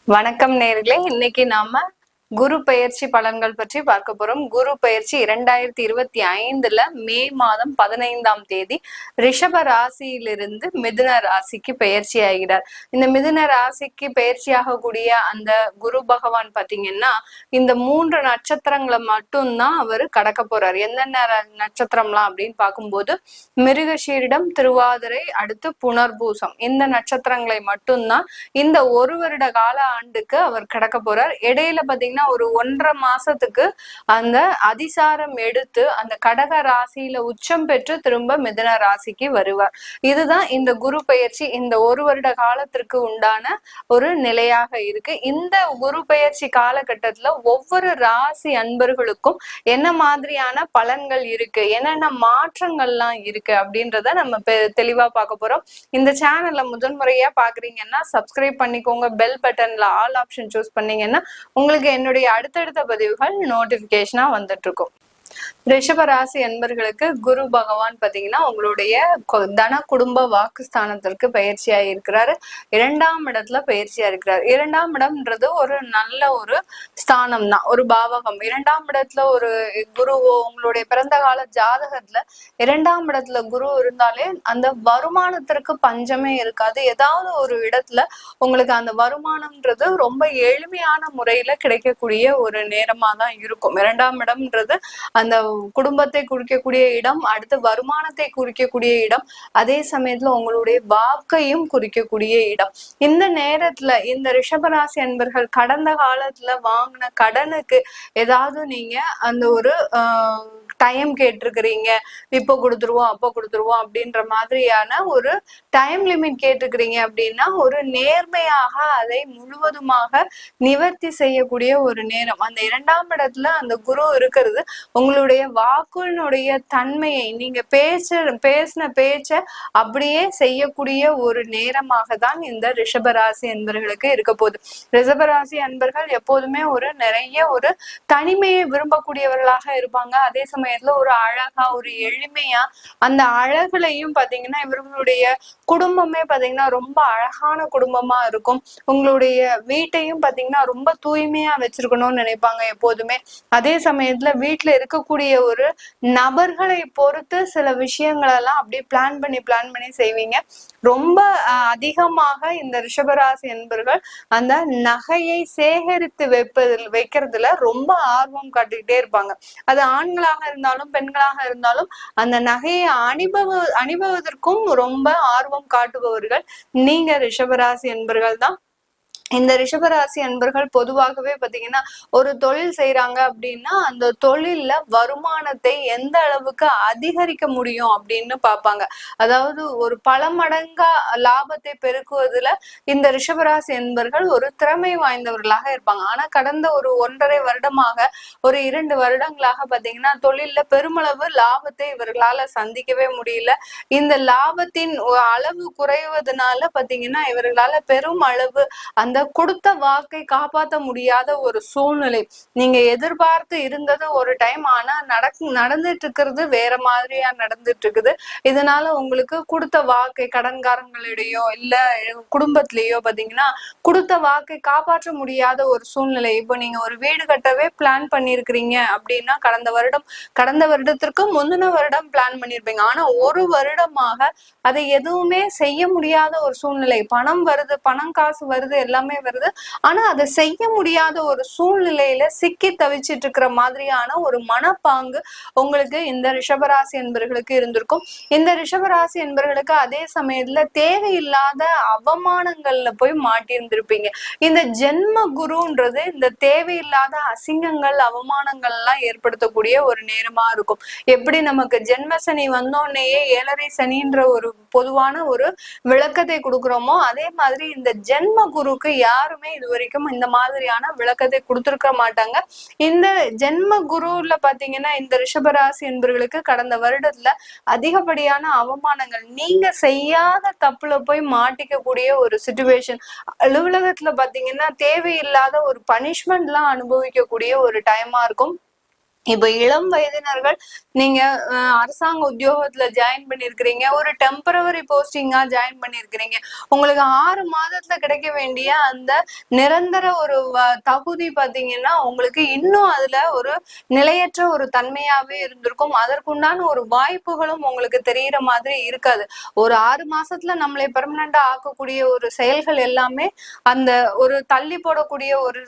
வணக்கம் நேர்களே, இன்னைக்கு நாம குரு பெயர்ச்சி பலன்கள் பற்றி பார்க்க போறோம். குரு பெயர்ச்சி 2025 மே மாதம் 15ஆம் தேதி ரிஷப ராசியிலிருந்து மிதுன ராசிக்கு பெயர்ச்சி ஆகிறார். இந்த மிதுன ராசிக்கு பெயர்ச்சி ஆகக்கூடிய அந்த குரு பகவான் பாத்தீங்கன்னா இந்த 3 நட்சத்திரங்களை மட்டும்தான் அவர் கடக்க போறார். என்னென்ன நட்சத்திரம்லாம் அப்படின்னு பார்க்கும்போது மிருகஷீரிடம், திருவாதிரை, அடுத்து புனர்பூசம், இந்த நட்சத்திரங்களை மட்டும்தான் இந்த ஒரு வருட கால ஆண்டுக்கு அவர் கடக்க போறார். இடையில பாத்தீங்கன்னா ஒரு 1.5 மாசத்துக்கு அந்த அதிசாரம் எடுத்து அந்த கடக ராசியில உச்சம் பெற்று திரும்ப மிதுன ராசிக்கு வருவார். இதுதான் இந்த குரு பெயர்ச்சி இந்த ஒரு வருட காலத்திற்கு உண்டான ஒரு நிலையாக இருக்கு. இந்த குரு பெயர்ச்சி காலகட்டத்துல ஒவ்வொரு ராசி அன்பர்களுக்கும் என்ன மாதிரியான பலன்கள் இருக்கு, என்னென்ன மாற்றங்கள்லாம் இருக்கு அப்படின்றத நம்ம தெளிவா பார்க்க போறோம். இந்த சேனல்ல முதன்முறையா பாக்குறீங்கன்னா சப்ஸ்கிரைப் பண்ணிக்கோங்க. பெல் பட்டன்ல ஆல் ஆப்ஷன் சூஸ் பண்ணீங்கன்னா உங்களுக்கு என்னுடைய அடுத்தடுத்த பதிவுகள் நோட்டிபிகேஷனா வந்துட்டு இருக்கும். ரிஷபராசி என்பர்களுக்கு குரு பகவான் பாத்தீங்கன்னா உங்களுடைய தன குடும்ப வாக்குஸ்தானத்திற்கு பயிற்சியா இருக்கிறாரு. 2ஆம் இடத்துல பயிற்சியா இருக்கிறார். 2ஆம் இடம்ன்றது ஒரு நல்ல ஒரு ஸ்தானம் தான், ஒரு பாவகம். 2ஆம் இடத்துல ஒரு குருவோ உங்களுடைய பிறந்த கால ஜாதகத்துல 2ஆம் இடத்துல குரு இருந்தாலே அந்த வருமானத்திற்கு பஞ்சமே இருக்காது. ஏதாவது ஒரு இடத்துல உங்களுக்கு அந்த வருமானம்ன்றது ரொம்ப எளிமையான முறையில கிடைக்கக்கூடிய ஒரு நேரமா தான் இருக்கும். 2ஆம் இடம்ன்றது அந்த குடும்பத்தை குறிக்கக்கூடிய இடம், அடுத்து வருமானத்தை குறிக்கக்கூடிய இடம், அதே சமயத்துல உங்களுடைய வாக்கையும் குறிக்கக்கூடிய இடம். இந்த நேரத்துல இந்த ரிஷபராசி அன்பர்கள் கடந்த காலத்துல வாங்கின கடனுக்கு ஏதாவது நீங்க அந்த ஒரு டைம் கேட்டிருக்கிறீங்க, இப்போ கொடுத்துருவோம் அப்போ கொடுத்துருவோம் அப்படின்ற மாதிரியான ஒரு டைம் லிமிட் கேட்டிருக்கிறீங்க அப்படின்னா ஒரு நேர்மையாக அதை முழுவதுமாக நிவர்த்தி செய்யக்கூடிய ஒரு நேரம். அந்த 2ஆம் இடத்துல அந்த குரு இருக்கிறது உங்களுடைய வாக்குனுடைய தன்மையை, நீங்க பேசின பேச்ச அப்படியே செய்யக்கூடிய ஒரு நேரமாக தான் இந்த ரிஷபராசி அன்பர்களுக்கு இருக்க போகுது. ரிஷபராசி அன்பர்கள் எப்போதுமே நிறைய ஒரு தனிமையை விரும்பக்கூடியவர்களாக இருப்பாங்க. அதே சமயத்துல ஒரு அழகா ஒரு எளிமையா அந்த அழகுலையும் பாத்தீங்கன்னா இவர்களுடைய குடும்பமே பாத்தீங்கன்னா ரொம்ப அழகான குடும்பமா இருக்கும். உங்களுடைய வீட்டையும் பாத்தீங்கன்னா ரொம்ப தூய்மையா வச்சிருக்கணும்னு நினைப்பாங்க எப்போதுமே. அதே சமயத்துல வீட்டுல இருக்கக்கூடிய ஒரு நபர்களை பொறுத்து சில விஷயங்கள் எல்லாம் அப்படியே பிளான் பண்ணி செய்வீங்க. ரொம்ப அதிகமாக இந்த ரிஷபராசி என்பர்கள் அந்த நகையை சேகரித்து வைக்கிறதுல ரொம்ப ஆர்வம் காட்டிக்கிட்டே இருப்பாங்க. அது ஆண்களாக இருந்தாலும் பெண்களாக இருந்தாலும் அந்த நகையை அணிபவதற்கும் ரொம்ப ஆர்வம் காட்டுபவர்கள் நீங்க ரிஷபராசி என்பர்கள் தான். இந்த ரிஷபராசி அன்பர்கள் பொதுவாகவே பாத்தீங்கன்னா ஒரு தொழில் செய்யறாங்க அப்படின்னா அந்த தொழில்ல வருமானத்தை எந்த அளவுக்கு அதிகரிக்க முடியும் அப்படின்னு பார்ப்பாங்க. அதாவது ஒரு பல மடங்கா லாபத்தை பெருக்குவதுல இந்த ரிஷபராசி அன்பர்கள் ஒரு திறமை வாய்ந்தவர்களாக இருப்பாங்க. ஆனா கடந்த ஒரு 1.5 வருடமாக ஒரு 2 வருடங்களாக பாத்தீங்கன்னா தொழில்ல பெருமளவு லாபத்தை இவர்களால சந்திக்கவே முடியல. இந்த லாபத்தின் அளவு குறைவதனால பாத்தீங்கன்னா இவர்களால பெரும் அளவு அந்த கொடுத்த வாக்கை காப்பாற்ற முடியாத ஒரு சூழ்நிலை. நீங்க எதிர்பார்த்து இருந்தது ஒரு டைம், ஆனா நடந்துட்டு இருக்கிறது வேற மாதிரியா நடந்துட்டு இருக்குது. இதனால உங்களுக்கு கொடுத்த வாக்கை கடன்காரங்களிடையோ இல்ல குடும்பத்திலேயோ பாத்தீங்கன்னா கொடுத்த வாக்கை காப்பாற்ற முடியாத ஒரு சூழ்நிலை. இப்போ நீங்க ஒரு வீடு கட்டவே பிளான் பண்ணிருக்கிறீங்க அப்படின்னா கடந்த வருடத்திற்கு முந்தின வருடம் பிளான் பண்ணிருப்பீங்க. ஆனா ஒரு வருடமாக அதை எதுவுமே செய்ய முடியாத ஒரு சூழ்நிலை. பணம் வருது, பணம் காசு வருது, எல்லாமே வருது, ஆனா அதை செய்ய முடியாத ஒரு சூழ்நிலையில சிக்கி தவிச்சிட்டு இருக்கிற மாதிரியான ஒரு மனப்பாங்கு உங்களுக்கு இந்த ரிஷபராசி என்பர்களுக்கு இருந்திருக்கும். இந்த ரிஷபராசி என்பர்களுக்கு அதே சமயத்துல தேவையில்லாத அவமானங்கள்ல போய் மாட்டியிருந்திருப்பீங்க. இந்த ஜென்ம குருன்றது இந்த தேவையில்லாத அசிங்கங்கள் அவமானங்கள் எல்லாம் ஏற்படுத்தக்கூடிய ஒரு நேரமா இருக்கும். எப்படி நமக்கு ஜென்ம சனி வந்தோடனேயே 7.5 சனின்ற ஒரு பொதுவான ஒரு விளக்கத்தை கொடுக்குறோமோ அதே மாதிரி இந்த ஜென்ம குருக்கு யாருமே இது வரைக்கும் இந்த மாதிரியான விளக்கத்தை கொடுத்திருக்க மாட்டாங்க. இந்த ஜென்ம குருல பாத்தீங்கன்னா இந்த ரிஷபராசி என்பவர்களுக்கு கடந்த வருடத்துல அதிகப்படியான அவமானங்கள், நீங்க செய்யாத தப்புல போய் மாட்டிக்க கூடிய ஒரு சிச்சுவேஷன், அலுவலகத்துல பாத்தீங்கன்னா தேவையில்லாத ஒரு பனிஷ்மெண்ட் எல்லாம் அனுபவிக்கக்கூடிய ஒரு டைமா இருக்கும். இப்ப இளம் வயதினர்கள் நீங்க அரசாங்க உத்தியோகத்துல ஜாயின் பண்ணிருக்கிறீங்க, ஒரு டெம்பரவரி போஸ்டிங்கா ஜாயின் பண்ணிருக்கிறீங்க, உங்களுக்கு 6 மாதத்துல கிடைக்க வேண்டிய அந்த நிரந்தர ஒரு தகுதி பாத்தீங்கன்னா உங்களுக்கு இன்னும் அதுல ஒரு நிலையற்ற ஒரு தன்மையாவே இருந்திருக்கும். அதற்குண்டான ஒரு வாய்ப்புகளும் உங்களுக்கு தெரியிற மாதிரி இருக்காது. ஒரு 6 மாசத்துல நம்மளை பெர்மனண்டா ஆக்கக்கூடிய ஒரு செயல்கள் எல்லாமே அந்த ஒரு தள்ளி போடக்கூடிய ஒரு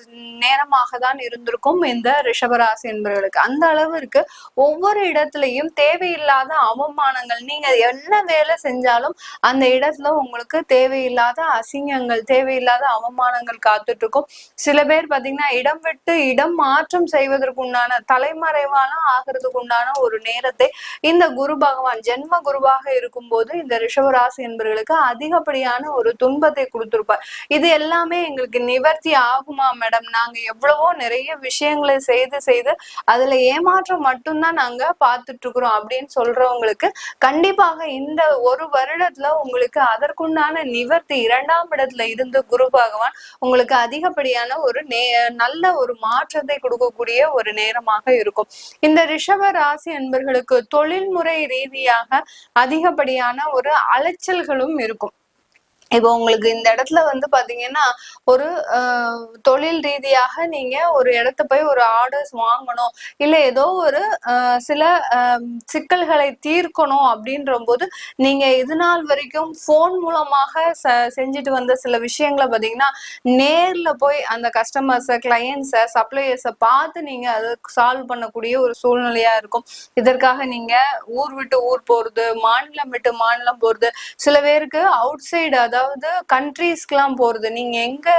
நேரமாக தான் இருந்திருக்கும் இந்த ரிஷபராசி என்பவர்களுக்கு. அந்த அளவிற்கு ஒவ்வொரு இடத்துலயும் தேவையில்லாத அவமானங்கள், நீங்க என்ன வேலை செஞ்சாலும் அந்த இடத்துல உங்களுக்கு தேவையில்லாத அசிங்கங்கள், தேவையில்லாத அவமானங்கள் காத்துட்டு இருக்கும். சில பேர் பாத்தீங்கன்னா இடம் விட்டு இடம் மாற்றம் செய்வதற்கு உண்டான தலைமறைவாலாம் ஆகிறதுக்கு உண்டான ஒரு நேரத்தை இந்த குரு பகவான் ஜென்ம குருவாக இருக்கும் போது இந்த ரிஷபராசி என்பவர்களுக்கு அதிகப்படியான ஒரு துன்பத்தை கொடுத்திருப்பார். இது எல்லாமே எங்களுக்கு நிவர்த்தி ஆகுமா மேடம், நாங்க எவ்வளவோ நிறைய விஷயங்களை செய்து அதுல ஏமாற்றம் மட்டும்தான் நாங்க பார்த்துட்டு இருக்கிறோம் அப்படின்னு சொல்றவங்களுக்கு கண்டிப்பாக இந்த ஒரு வருடத்துல உங்களுக்கு அதற்குண்டான நிவர்த்தி 2ஆம் இடத்துல இருந்து குரு பகவான் உங்களுக்கு அதிகப்படியான ஒரு நல்ல ஒரு மாற்றத்தை கொடுக்கக்கூடிய ஒரு நேரமாக இருக்கும். இந்த ரிஷப ராசி என்பர்களுக்கு தொழில்முறை ரீதியாக அதிகப்படியான ஒரு அலைச்சல்களும் இருக்கும். இப்போ உங்களுக்கு இந்த இடத்துல வந்து பாத்தீங்கன்னா ஒரு தொழில் ரீதியாக நீங்க ஒரு இடத்த போய் ஒரு ஆர்டர்ஸ் வாங்கணும், இல்ல ஏதோ ஒரு சில சிக்கல்களை தீர்க்கணும் அப்படின்ற போது நீங்க இது நாள் வரைக்கும் போன் மூலமாக செஞ்சுட்டு வந்த சில விஷயங்களை பாத்தீங்கன்னா நேர்ல போய் அந்த கஸ்டமர்ஸ, கிளையன்ஸ, சப்ளையர்ஸ பார்த்து நீங்க அதை சால்வ் பண்ணக்கூடிய ஒரு சூழ்நிலையா இருக்கும். இதற்காக நீங்க ஊர் விட்டு ஊர் போறது, மாநிலம் விட்டு மாநிலம் போறது, சில பேருக்கு அவுட் சைடு அதாவது கண்ட்ரீஸ்க்கு எல்லாம் போறது, நீங்க எங்க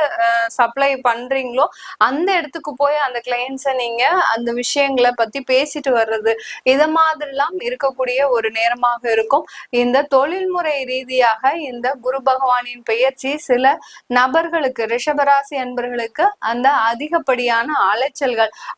சப்ளை பண்றீங்களோ அந்த இடத்துக்கு போய் அந்த கிளையன்ஸ நீங்க அந்த விஷயங்களை பத்தி பேசிட்டு வர்றது, இத மாதிரி எல்லாம் இருக்கக்கூடிய ஒரு நேரமாக இருக்கும். இந்த தொழில்முறை ரீதியாக இந்த குரு பகவானின் பெயர்ச்சி சில நபர்களுக்கு, ரிஷபராசி அன்பர்களுக்கு அந்த அதிகப்படியான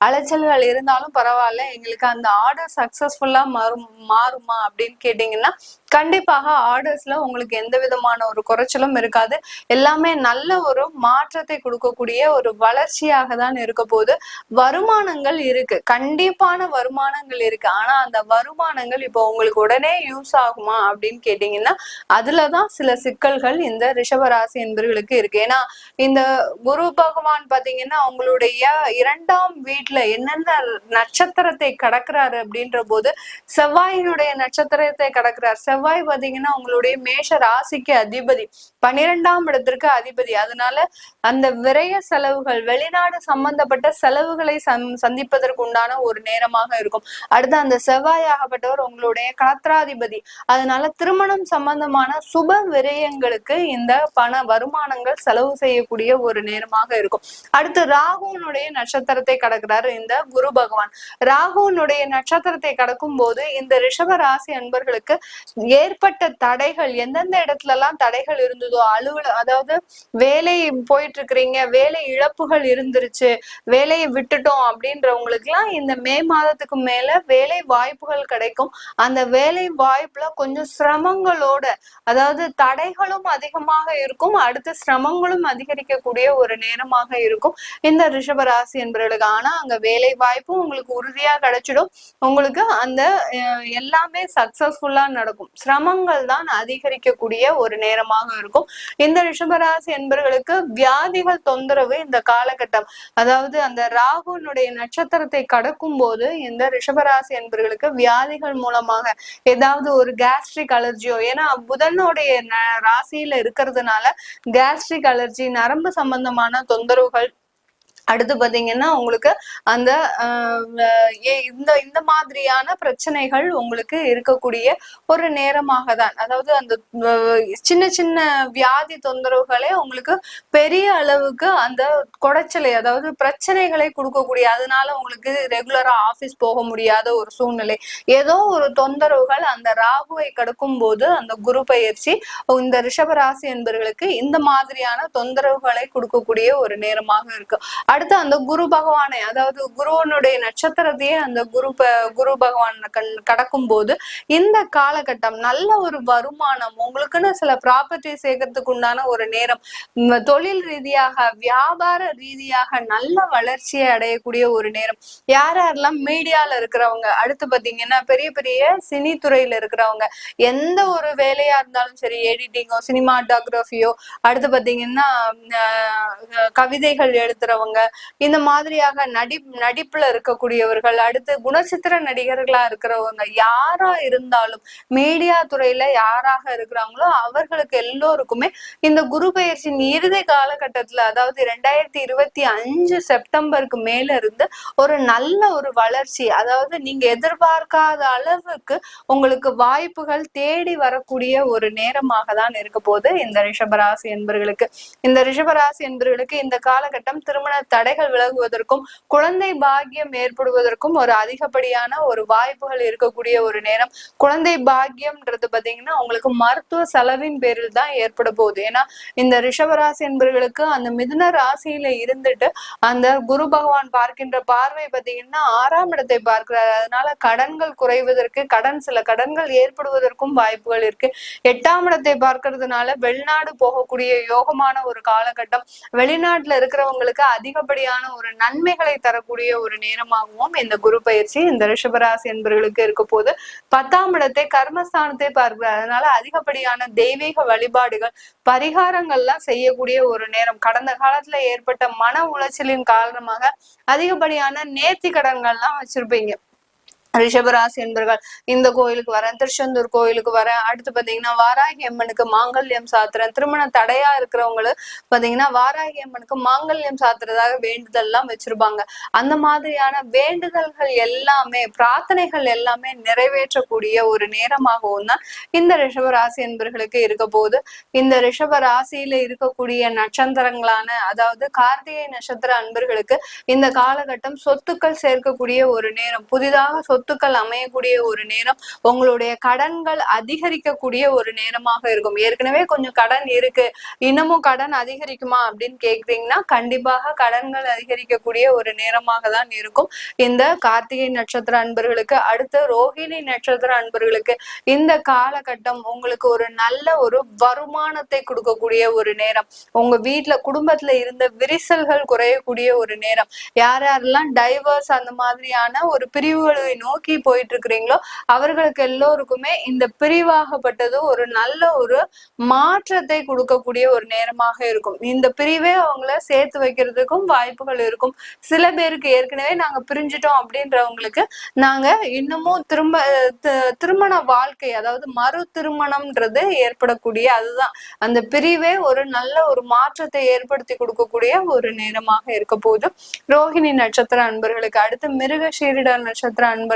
அலைச்சல்கள் இருந்தாலும் பரவாயில்ல, எங்களுக்கு அந்த ஆர்டர் சக்சஸ்ஃபுல்லா மாறுமா அப்படின்னு கேட்டீங்கன்னா கண்டிப்பாக ஆர்டர்ஸ்ல உங்களுக்கு எந்த விதமான ஒரு குறைச்சலும் இருக்காது. எல்லாமே நல்ல ஒரு மாற்றத்தை கொடுக்கக்கூடிய ஒரு வளர்ச்சியாக தான் இருக்க போது. வருமானங்கள் இருக்கு, கண்டிப்பான வருமானங்கள் இருக்கு. ஆனா அந்த வருமானங்கள் இப்போ உங்களுக்கு உடனே யூஸ் ஆகுமா அப்படின்னு கேட்டீங்கன்னா அதுலதான் சில சிக்கல்கள் இந்த ரிஷபராசி என்பவர்களுக்கு இருக்கு. ஏன்னா இந்த குரு பகவான் பாத்தீங்கன்னா உங்களுடைய 2ஆம் வீட்டுல என்னென்ன நட்சத்திரத்தை கடக்கிறாரு அப்படின்ற போது செவ்வாயினுடைய நட்சத்திரத்தை கடக்கிறார். செவ்வாய் பாத்தீங்கன்னா உங்களுடைய மேஷ ராசிக்கு அதிபதி, 12ஆம் இடத்திற்கு அதிபதி. அதனால அந்த விரய செலவுகள், வெளிநாடு சம்பந்தப்பட்ட செலவுகளை சந்திப்பதற்கு உண்டான ஒரு நேரமாக இருக்கும். அடுத்து அந்த செவ்வாயாகப்பட்டவர் உங்களுடைய கலத்திராதிபதி. அதனால திருமணம் சம்பந்தமான சுப விரயங்களுக்கு இந்த பண வருமானங்கள் செலவு செய்யக்கூடிய ஒரு நேரமாக இருக்கும். அடுத்து ராகுனுடைய நட்சத்திரத்தை கடக்கிறாரு இந்த குரு பகவான். ராகுனுடைய நட்சத்திரத்தை கடக்கும் போது இந்த ரிஷப ராசி அன்பர்களுக்கு ஏற்பட்ட தடைகள், எந்தெந்த இடத்துல எல்லாம் தடைகள் இருந்ததோ, அதாவது வேலை போயிட்டு இருக்கிறீங்க, வேலை இழப்புகள் இருந்துருச்சு, வேலையை விட்டுட்டோம் அப்படின்றவங்களுக்கு எல்லாம் இந்த மே மாதத்துக்கு மேல வேலை வாய்ப்புகள் கிடைக்கும். அந்த வேலை வாய்ப்புல கொஞ்சம் சிரமங்களோட, அதாவது தடைகளும் அதிகமாக இருக்கும், அடுத்த சிரமங்களும் அதிகரிக்கக்கூடிய ஒரு நேரமாக இருக்கும் இந்த ரிஷபராசி என்பவர்களுக்கு. ஆனா அங்க வேலை வாய்ப்பும் உங்களுக்கு உறுதியா கிடைச்சிடும். உங்களுக்கு அந்த எல்லாமே சக்சஸ்ஃபுல்லா நடக்கும். சிரமங்கள் தான் அதிகரிக்கக்கூடிய ஒரு நேரமாக இருக்கும். இந்த ரிஷபராசி என்பவர்களுக்கு வியாதிகள் தொந்தரவு இந்த காலகட்டம், அதாவது அந்த ராகுனுடைய நட்சத்திரத்தை கடக்கும் போது இந்த ரிஷபராசி என்பவர்களுக்கு வியாதிகள் மூலமாக ஏதாவது ஒரு கேஸ்ட்ரிக் அலர்ஜியோ, ஏன்னா புதனுடைய ராசியில இருக்கிறதுனால கேஸ்ட்ரிக் அலர்ஜி, நரம்பு சம்பந்தமான தொந்தரவுகள், அடுத்து பாத்தீங்கன்னா உங்களுக்கு அந்த இந்த மாதிரியான பிரச்சனைகள் உங்களுக்கு இருக்கக்கூடிய ஒரு நேரமாக தான். அதாவது அந்த சின்ன சின்ன வியாதி தொந்தரவுகளே உங்களுக்கு பெரிய அளவுக்கு அந்த குடைச்சலை, அதாவது பிரச்சனைகளை கொடுக்கக்கூடிய, அதனால உங்களுக்கு ரெகுலரா ஆபீஸ் போக முடியாத ஒரு சூழ்நிலை, ஏதோ ஒரு தொந்தரவுகள் அந்த ராகுவை கடக்கும் போது அந்த குரு பயிற்சி இந்த ரிஷபராசி என்பவர்களுக்கு இந்த மாதிரியான தொந்தரவுகளை கொடுக்கக்கூடிய ஒரு நேரமாக இருக்கு. அடுத்து அந்த குரு பகவானை, அதாவது குருவனுடைய நட்சத்திரத்தையே அந்த குரு பகவான் கடக்கும் போது இந்த காலகட்டம் நல்ல ஒரு வருமானம், உங்களுக்குன்னு சில ப்ராப்பர்ட்டி சேர்க்கறதுக்கு உண்டான ஒரு நேரம், தொழில் ரீதியாக வியாபார ரீதியாக நல்ல வளர்ச்சியை அடையக்கூடிய ஒரு நேரம். யாரெல்லாம் மீடியால இருக்கிறவங்க, அடுத்து பாத்தீங்கன்னா பெரிய பெரிய சினி துறையில இருக்கிறவங்க, எந்த ஒரு வேலையா இருந்தாலும் சரி, எடிட்டிங்கோ சினிமாட்டோகிராஃபியோ, அடுத்து பாத்தீங்கன்னா கவிதைகள் எழுதுறவங்க, இந்த மாதிரியாக நடிப்புல இருக்கக்கூடியவர்கள், அடுத்து குணச்சித்திர நடிகர்களா இருக்கிறவங்க, யாரா இருந்தாலும் மீடியா துறையில யாராக இருக்கிறாங்களோ அவர்களுக்கு எல்லோருக்குமே இந்த குரு பெயர்ச்சியின் இறுதி காலகட்டத்துல, அதாவது 2025 செப்டம்பருக்கு மேல இருந்து ஒரு நல்ல ஒரு வளர்ச்சி, அதாவது நீங்க எதிர்பார்க்காத அளவுக்கு உங்களுக்கு வாய்ப்புகள் தேடி வரக்கூடிய ஒரு நேரமாக தான் இருக்க போது இந்த ரிஷபராசி என்பர்களுக்கு. இந்த ரிஷபராசி என்பர்களுக்கு இந்த காலகட்டம் திருமண தடைகள் விலகுவதற்கும் குழந்தை பாக்கியம் ஏற்படுவதற்கும் ஒரு அதிகப்படியான ஒரு வாய்ப்புகள் இருக்கக்கூடிய ஒரு நேரம். குழந்தை பாக்கியம்ன்றது பாத்தீங்கன்னா உங்களுக்கு மருத்துவ செலவின் பேரில் தான் ஏற்பட போகுது. ஏன்னா இந்த ரிஷபராசி என்பர்களுக்கு அந்த மிதுன ராசியில இருந்துட்டு அந்த குரு பகவான் பார்க்கின்ற பார்வை பாத்தீங்கன்னா 6ஆம் இடத்தை பார்க்கிறார். அதனால கடன்கள் குறைவதற்கு, சில கடன்கள் ஏற்படுவதற்கும் வாய்ப்புகள் இருக்கு. 8ஆம் இடத்தை பார்க்கறதுனால வெளிநாடு போகக்கூடிய யோகமான ஒரு காலகட்டம், வெளிநாட்டுல இருக்கிறவங்களுக்கு அதிகப்படியான ஒரு நன்மைகளை தரக்கூடிய ஒரு நேரமாகவும் இந்த குரு பயிற்சி இந்த ரிஷபராசி என்பவர்களுக்கு இருக்க போது. 10ஆம் இடத்தை கர்மஸ்தானத்தை பார்க்கிறார். அதனால அதிகப்படியான தெய்வீக வழிபாடுகள், பரிகாரங்கள்லாம் செய்யக்கூடிய ஒரு நேரம். கடந்த காலத்துல ஏற்பட்ட மன உளைச்சலின் காரணமாக அதிகப்படியான நேர்த்தி கடன்கள்லாம் வச்சிருப்பீங்க ரிஷபராசி என்பர்கள். இந்த கோயிலுக்கு வரேன், திருச்செந்தூர் கோயிலுக்கு வரேன், அடுத்து பாத்தீங்கன்னா வாராகி அம்மனுக்கு மாங்கல்யம் சாத்துறேன், திருமண தடையா இருக்கிறவங்களு பாத்தீங்கன்னா வாராகி அம்மனுக்கு மாங்கல்யம் சாத்துறதாக வேண்டுதல் எல்லாம் வச்சிருப்பாங்க. அந்த மாதிரியான வேண்டுதல்கள் எல்லாமே, பிரார்த்தனைகள் எல்லாமே நிறைவேற்றக்கூடிய ஒரு நேரமாகவும் தான் இந்த ரிஷபராசி என்பர்களுக்கு இருக்க போது. இந்த ரிஷப ராசியில இருக்கக்கூடிய நட்சத்திரங்களான, அதாவது கார்த்திகை நட்சத்திர அன்பர்களுக்கு இந்த காலகட்டம் சொத்துக்கள் சேர்க்கக்கூடிய ஒரு நேரம், புதிதாக சொத்துக்கள் அமையக்கூடிய ஒரு நேரம், உங்களுடைய கடன்கள் அதிகரிக்கக்கூடிய ஒரு நேரமாக இருக்கும். ஏற்கனவே கொஞ்சம் கடன் இருக்கு, இன்னமும் கடன் அதிகரிக்குமா அப்படின்னு கேக்குறீங்கன்னா கண்டிப்பாக கடன்கள் அதிகரிக்கக்கூடிய ஒரு நேரமாக தான் இருக்கும் இந்த கார்த்திகை நட்சத்திர அன்பர்களுக்கு. அடுத்து ரோஹிணி நட்சத்திர அன்பர்களுக்கு இந்த காலகட்டம் உங்களுக்கு ஒரு நல்ல ஒரு வருமானத்தை கொடுக்கக்கூடிய ஒரு நேரம். உங்க வீட்டுல குடும்பத்துல இருந்த விரிசல்கள் குறையக்கூடிய ஒரு நேரம். யாரெல்லாம் டைவர்ஸ் அந்த மாதிரியான ஒரு பிரிவுகளை நோக்கி போயிட்டு இருக்கிறீங்களோ அவர்களுக்கு எல்லோருக்குமே இந்த பிரிவாகப்பட்டது ஒரு நல்ல ஒரு மாற்றத்தை கொடுக்கக்கூடிய ஒரு நேரமாக இருக்கும். இந்த பிரிவே அவங்கள சேர்த்து வைக்கிறதுக்கும் வாய்ப்புகள் இருக்கும். சில பேருக்கு ஏற்கனவே நாங்க பிரிஞ்சிட்டோம் அப்படின்றவங்களுக்கு நாங்க இன்னமும் திருமண வாழ்க்கை, அதாவது மறு திருமணம்ன்றது ஏற்படக்கூடிய, அதுதான் அந்த பிரிவே ஒரு நல்ல ஒரு மாற்றத்தை ஏற்படுத்தி கொடுக்கக்கூடிய ஒரு நேரமாக இருக்க போது ரோஹிணி நட்சத்திர அன்பர்களுக்கு. அடுத்து மிருகசீரிட நட்சத்திர அன்பர்கள்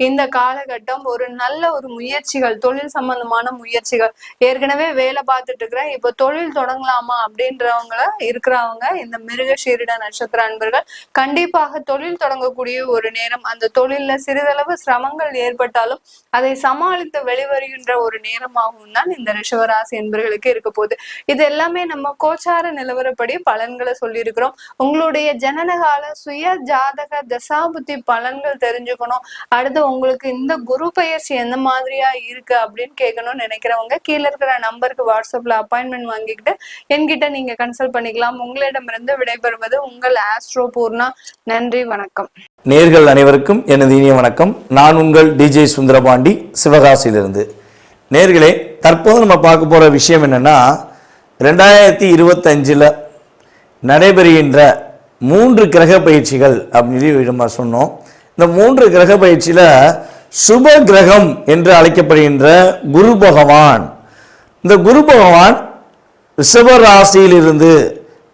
இந்த காலகட்டம் ஒரு நல்ல ஒரு முயற்சிகள், தொழில் சம்பந்தமான முயற்சிகள், ஏற்கனவே வேலை பார்த்துட்டு இருக்கிறேன் இப்ப தொழில் தொடங்கலாமா அப்படின்றவங்க இருக்கிறவங்க இந்த மிருகசீரிட நட்சத்திர அன்பர்கள் கண்டிப்பாக தொழில் தொடங்கக்கூடிய ஒரு நேரம். அந்த தொழில்ல சிறிதளவு சிரமங்கள் ஏற்பட்டாலும் அதை சமாளித்து வெளிவருகின்ற ஒரு நேரமாகவும் தான் இந்த ரிஷபராசி என்பர்களுக்கு இருக்க போகுது. இது எல்லாமே நம்ம கோச்சார நிலவரப்படி பலன்களை சொல்லியிருக்கிறோம். உங்களுடைய ஜனனகால சுய ஜாதக தசாபுத்தி பலன்கள் தெரிஞ்சுக்கணும். அடுத்து உங்களுக்கு இந்த குரு பயிற்சி எந்த மாதிரியா இருக்கு அப்படின்னு கேட்கணும்னு நினைக்கிறவங்க கீழே இருக்கிற நம்பருக்கு வாட்ஸ்அப்ல அப்பாயின்மெண்ட் வாங்கிக்கிட்டு என்கிட்ட நீங்க கன்சல்ட் பண்ணிக்கலாம். உங்களிடமிருந்து விடைபெறுவது உங்கள் ஆஸ்ட்ரோ பூர்ணா. நன்றி, வணக்கம். நேர்கள் அனைவருக்கும் எனது இனிய வணக்கம். நான் உங்கள் டிஜே சுந்தரபாண்டி, சிவகாசியிலிருந்து. நேர்களே, தற்போது நம்ம பார்க்க போற விஷயம் என்னன்னா, 2025 நடைபெறுகின்ற 3 கிரக பயிற்சிகள் அப்படின்னு நம்ம சொன்னோம். இந்த 3 கிரக பயிற்சியில சுப கிரகம் என்று அழைக்கப்படுகின்ற குரு பகவான், இந்த குரு பகவான் ரிஷப ராசியிலிருந்து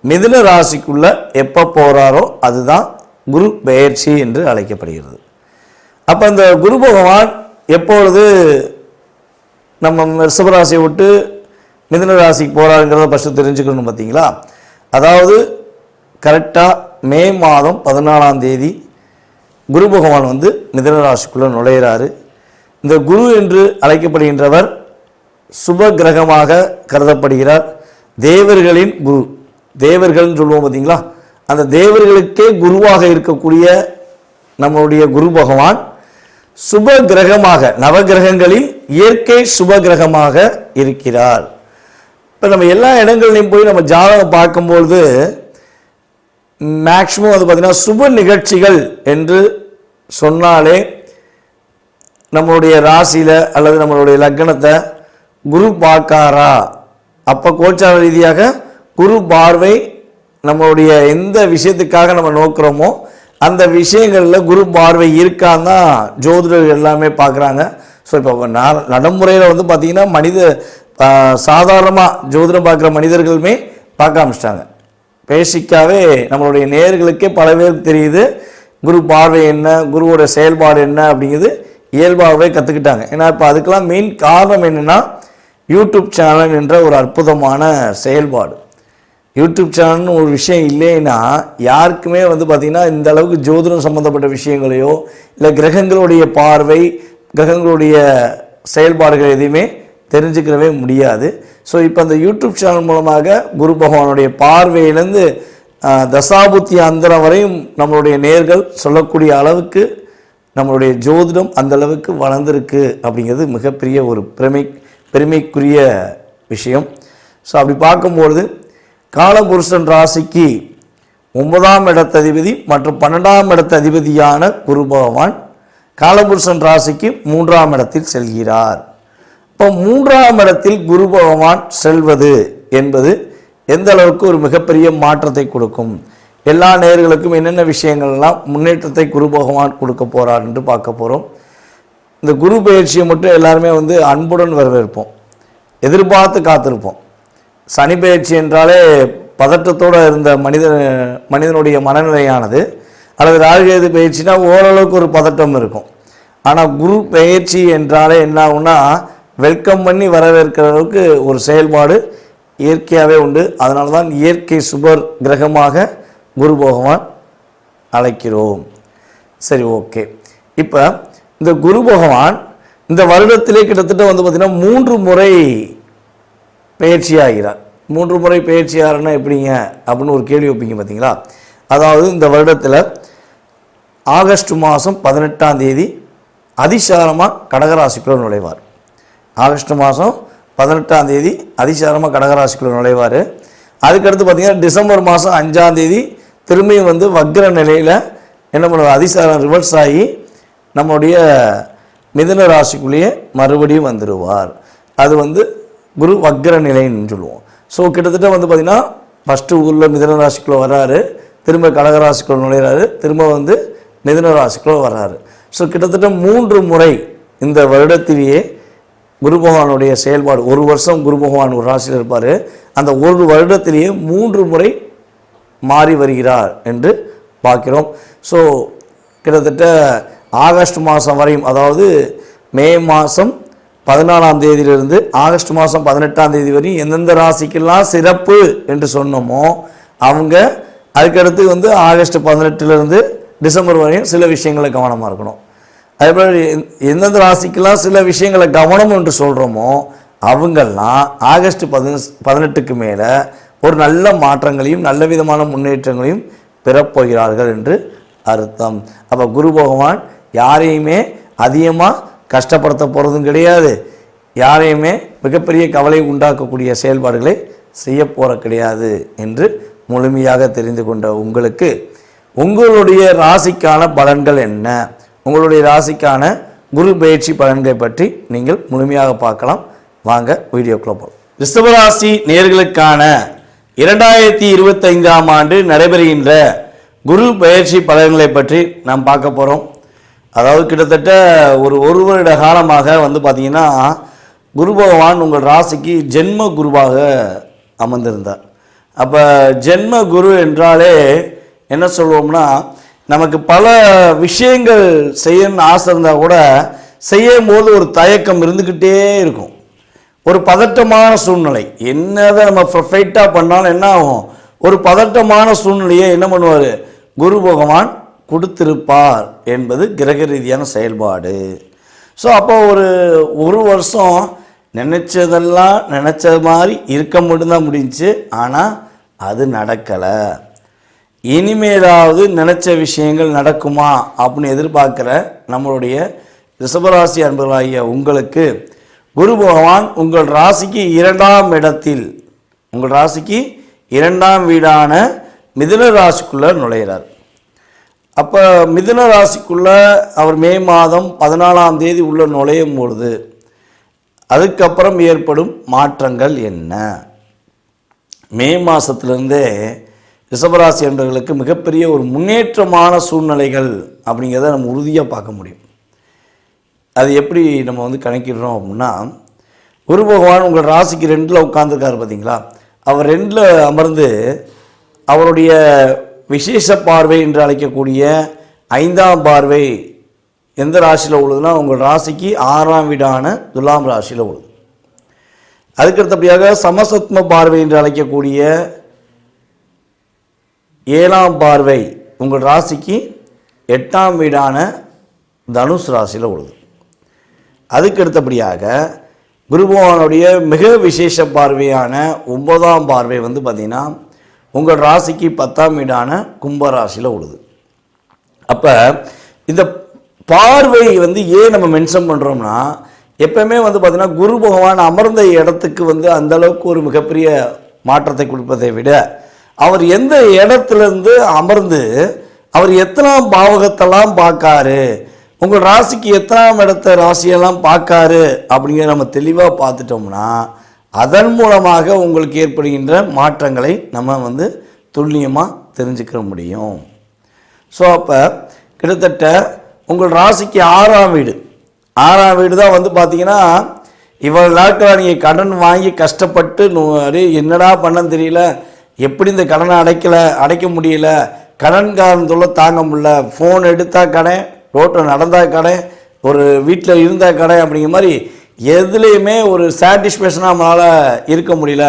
மிதுன ராசிக்குள்ள எப்போ போறாரோ அதுதான் குரு பெயர்ச்சி என்று அழைக்கப்படுகிறது. அப்போ இந்த குரு பகவான் எப்பொழுது நம்ம ரிஷபராசியை விட்டு மிதுன ராசிக்கு போறாருங்கிறத ஃபஸ்ட்டு தெரிஞ்சுக்கணும். பார்த்தீங்களா, அதாவது கரெக்டாக மே மாதம் 14ஆம் தேதி குரு பகவான் வந்து மிதுன ராசிக்குள்ளே நுழையிறாரு. இந்த குரு என்று அழைக்கப்படுகின்றவர் சுப கிரகமாக கருதப்படுகிறார். தேவர்களின் குரு, தேவர்கள்னு சொல்லுவோம் பார்த்தீங்களா, அந்த தேவர்களுக்கே குருவாக இருக்கக்கூடிய நம்மளுடைய குரு பகவான் சுப கிரகமாக, நவகிரகங்களில் இயற்கை சுப கிரகமாக இருக்கிறார். இப்போ நம்ம எல்லா இடங்கள்லையும் போய் நம்ம ஜாதகம் பார்க்கும்பொழுது மேக்சிமம் அது பார்த்திங்கன்னா சுப நிகழ்ச்சிகள் என்று சொன்னாலே நம்மளுடைய ராசியில் அல்லது நம்மளுடைய லக்னத்தை குரு பார்க்காரா, அப்போ கோச்சார ரீதியாக குரு பார்வை நம்மளுடைய எந்த விஷயத்துக்காக நம்ம நோக்கிறோமோ அந்த விஷயங்களில் குரு பார்வை இருக்கான்னு தான் ஜோதிடர்கள் எல்லாமே பார்க்குறாங்க. ஸோ இப்போ நடைமுறையில் வந்து பார்த்திங்கன்னா சாதாரணமாக ஜோதிடம் பார்க்குற மனிதர்களுமே பார்க்க ஆரம்பிச்சிட்டாங்க. பேசிக்காகவே நம்மளுடைய நேயர்களுக்கே பல பேருக்கு தெரியுது குரு பார்வை என்ன, குருவோட செயல்பாடு என்ன அப்படிங்கிறது இயல்பாகவே கற்றுக்கிட்டாங்க. ஏன்னா இப்போ அதுக்கெல்லாம் மெயின் காரணம் என்னென்னா யூடியூப் சேனல் என்ற ஒரு அற்புதமான செயல்பாடு. யூடியூப் சேனல்னு ஒரு விஷயம் இல்லைன்னா யாருக்குமே வந்து பார்த்திங்கன்னா இந்த அளவுக்கு ஜோதிடம் சம்மந்தப்பட்ட விஷயங்களையோ இல்லை கிரகங்களுடைய பார்வை, கிரகங்களுடைய செயல்பாடுகள் எதையுமே தெரிஞ்சுக்கிறவே முடியாது. ஸோ இப்போ அந்த யூடியூப் சேனல் மூலமாக குரு பகவானுடைய பார்வையிலேருந்து தசாபுத்தி அந்தரம் வரையும் நம்மளுடைய நேர்கள் சொல்லக்கூடிய அளவுக்கு நம்மளுடைய ஜோதிடம் அந்த அளவுக்கு வளர்ந்துருக்கு அப்படிங்கிறது மிகப்பெரிய ஒரு பெருமைக்குரிய விஷயம். ஸோ அப்படி பார்க்கும்பொழுது காலபுருஷன் ராசிக்கு 9ஆம் இடத்ததிபதி மற்றும் 12ஆம் இடத்ததிபதியான குரு பகவான் காலபுருஷன் ராசிக்கு 3ஆம் இடத்தில் செல்கிறார். இப்போ 3ஆம் இடத்தில் குரு பகவான் செல்வது என்பது எந்த அளவுக்கு ஒரு மிகப்பெரிய மாற்றத்தை கொடுக்கும், எல்லா நேயர்களுக்கும் என்னென்ன விஷயங்கள்லாம் முன்னேற்றத்தை குரு பகவான் கொடுக்க போகிறார் என்று பார்க்க போகிறோம். இந்த குரு பயிற்சியை மட்டும் எல்லாருமே வந்து அன்புடன் வரவேற்போம், எதிர்பார்த்து காத்திருப்போம். சனி பயிற்சி என்றாலே பதட்டத்தோடு இருந்த மனிதனுடைய மனநிலையானது, அல்லது ராகுகேது பயிற்சினா ஓரளவுக்கு ஒரு பதட்டம் இருக்கும். ஆனால் குரு பயிற்சி என்றாலே என்ன ஆகும்னா வெல்கம் பண்ணி வரவேற்கிற அளவுக்கு ஒரு செயல்பாடு இயற்கையாகவே உண்டு. அதனால தான் இயற்கை சுபர் கிரகமாக குரு பகவான் அழைக்கிறோம். சரி, ஓகே. இப்போ இந்த குரு பகவான் இந்த வருடத்திலே கிட்டத்தட்ட வந்து பார்த்திங்கன்னா 3 முறை பயிற்சி ஆகிறார். 3 முறை பயிற்சி ஆகிறன்னா எப்படிங்க அப்படின்னு ஒரு கேள்வி வைப்பீங்க பார்த்தீங்களா. அதாவது இந்த வருடத்தில் ஆகஸ்ட் மாதம் 18ஆம் தேதி அதிசாரமாக கடகராசிக்குள்ள நுழைவார். ஆகஸ்ட் மாதம் 18ஆம் தேதி அதிசாரமாக கடகராசிக்குள்ள நுழைவார். அதுக்கடுத்து பார்த்திங்கன்னா டிசம்பர் மாதம் 5ஆம் தேதி திரும்பியும் வந்து வக்ர நிலையில் என்ன பண்ணுவார், அதிசாரம் ரிவர்ஸ் ஆகி நம்முடைய மிதுன ராசிக்குள்ளேயே மறுபடியும் வந்துடுவார். அது வந்து குரு வக்ர நிலைன்னு சொல்லுவோம். ஸோ கிட்டத்தட்ட வந்து பார்த்திங்கன்னா ஃபஸ்ட்டு ஊரில் மிதுன ராசிக்குள்ளே வர்றாரு, திரும்ப கடகராசிக்குள்ளே நுழைகிறாரு, திரும்ப வந்து மிதுன ராசிக்குள்ளே வர்றாரு. ஸோ கிட்டத்தட்ட 3 முறை இந்த வருடத்திலேயே குரு பகவானுடைய செயல்பாடு. ஒரு வருஷம் குரு பகவான் ஒரு ராசியில் இருப்பார், அந்த ஒரு வருடத்திலேயே 3 முறை மாறி வருகிறார் என்று பார்க்கிறோம். ஸோ கிட்டத்தட்ட ஆகஸ்ட் மாதம் வரையும், அதாவது மே மாதம் 14ஆம் தேதியிலிருந்து ஆகஸ்ட் மாதம் 18ஆம் தேதி வரையும் எந்தெந்த ராசிக்கெல்லாம் சிறப்பு என்று சொன்னோமோ அவங்க அதுக்கடுத்து வந்து ஆகஸ்ட் 18லேருந்து டிசம்பர் வரையும் சில விஷயங்களை கவனமாக இருக்கணும். அதேபோல் எந்தெந்த ராசிக்கெல்லாம் சில விஷயங்களை கவனம் என்று சொல்கிறோமோ அவங்கெல்லாம் ஆகஸ்ட் 18க்கு மேலே ஒரு நல்ல மாற்றங்களையும் நல்ல விதமான முன்னேற்றங்களையும் பெறப்போகிறார்கள் என்று அர்த்தம். அப்போ குரு பகவான் யாரையுமே அதிகமாக கஷ்டப்படுத்த போகிறதும் கிடையாது, யாரையுமே மிகப்பெரிய கவலை உண்டாக்கக்கூடிய செயல்பாடுகளை செய்ய போகிற கிடையாது என்று முழுமையாக தெரிந்து கொண்ட உங்களுக்கு உங்களுடைய ராசிக்கான பலன்கள் என்ன, உங்களுடைய ராசிக்கான குரு பயிற்சி பலன்களை பற்றி நீங்கள் முழுமையாக பார்க்கலாம். வாங்க வீடியோக்குள்ள போகலாம். ரிஷபராசி நேயர்களுக்கான 2025ஆம் ஆண்டு நடைபெறுகின்ற குரு பயிற்சி பலன்களை பற்றி நாம் பார்க்க போகிறோம். அதாவது கிட்டத்தட்ட ஒரு வருட காலமாக வந்து பார்த்திங்கன்னா குரு பகவான் உங்கள் ராசிக்கு ஜென்ம குருவாக அமர்ந்திருந்தார். அப்போ ஜென்ம குரு என்றாலே என்ன சொல்லுவோம்னா, நமக்கு பல விஷயங்கள் செய்யணும்னு ஆசை இருந்தால் கூட செய்யும் போது ஒரு தயக்கம் இருந்துக்கிட்டே இருக்கும், ஒரு பதட்டமான சூழ்நிலை. என்னதான் நம்ம பர்ஃபெக்டாக பண்ணாலும் என்ன ஆகும், ஒரு பதட்டமான சூழ்நிலையை என்ன பண்ணுவார் குரு பகவான் கொடுத்திருப்பார் என்பது கிரக ரீதியான செயல்பாடு. ஸோ அப்போ ஒரு வருஷம் நினச்சதெல்லாம் நினச்ச மாதிரி இருக்க மட்டும்தான் முடிஞ்சிச்சு, ஆனால் அது நடக்கலை. இனிமேலாவது நினைச்ச விஷயங்கள் நடக்குமா அப்படின்னு எதிர்பார்க்குற நம்மளுடைய ரிஷபராசி அன்பர்களாகிய உங்களுக்கு குரு பகவான் உங்கள் ராசிக்கு 2ஆம் இடத்தில், உங்கள் ராசிக்கு 2ஆம் வீடான மிதுன ராசிக்குள்ளே நுழைகிறார். அப்போ மிதுன ராசிக்குள்ளே அவர் மே மாதம் 14ஆம் தேதி உள்ள நுழையும் பொழுது அதுக்கப்புறம் ஏற்படும் மாற்றங்கள் என்ன? மே மாதத்துலேருந்தே ரிஷபராசி என்பவர்களுக்கு மிகப்பெரிய ஒரு முன்னேற்றமான சூழ்நிலைகள் அப்படிங்கிறத நம்ம உறுதியாக பார்க்க முடியும். அது எப்படி நம்ம வந்து கணக்கிடுறோம் அப்படின்னா, குரு பகவான் உங்கள் ராசிக்கு 2ல் உட்கார்ந்துருக்காரு பார்த்தீங்களா, அவர் 2ல் அமர்ந்து அவருடைய விசேஷ பார்வை என்று அழைக்கக்கூடிய 5ஆம் பார்வை எந்த ராசியில் உள்ளதுன்னா உங்கள் ராசிக்கு 6ஆம் வீடான துலாம் ராசியில் உள்ளது. அதுக்கடுத்தபடியாக சமசத்ம பார்வை என்று அழைக்கக்கூடிய 7ஆம் பார்வை உங்கள் ராசிக்கு 8ஆம் வீடான தனுஷ் ராசியில் உள்ளது. அதுக்கு அடுத்தபடியாக குரு பகவானுடைய மிக விசேஷ பார்வையான 9ஆம் பார்வை வந்து பார்த்திங்கன்னா உங்கள் ராசிக்கு 10ஆம் வீடான கும்பராசியில் உள்ளது. அப்போ இந்த பார்வை வந்து ஏன் நம்ம மென்ஷன் பண்ணுறோம்னா, எப்பவுமே வந்து பார்த்திங்கன்னா குரு பகவான் அமர்ந்த இடத்துக்கு வந்து அந்தளவுக்கு ஒரு மிகப்பெரிய மாற்றத்தை கொடுப்பதை விட அவர் எந்த இடத்துலேருந்து அமர்ந்து அவர் எத்தனாம் பாவகத்தெல்லாம் பார்க்காரு, உங்கள் ராசிக்கு எத்தனாம் இடத்த ராசியெல்லாம் பார்க்காரு அப்படிங்கிற நம்ம தெளிவாக பார்த்துட்டோம்னா அதன் மூலமாக உங்களுக்கு ஏற்படுகின்ற மாற்றங்களை நம்ம வந்து துல்லியமாக தெரிஞ்சுக்க முடியும். ஸோ அப்போ கிட்டத்தட்ட உங்கள் ராசிக்கு 6ஆம் வீடு, 6ஆம் வீடு தான் வந்து பார்த்திங்கன்னா இவ்வளோ நாட்களாக நீங்கள் கடன் வாங்கி கஷ்டப்பட்டு என்னடா பண்ணன்னு தெரியல, எப்படி இந்த கடனை அடைக்க முடியல, கடன்காரன் தொல்லை தாங்க முடியல, ஃபோன் எடுத்தால் கடன், ரோட்டில் நடந்தால் கடை, ஒரு வீட்டில் இருந்தால் கடை, அப்படிங்கிற மாதிரி எதுலேயுமே ஒரு சாட்டிஸ்ஃபேக்ஷனாக நம்மளால் இருக்க முடியல.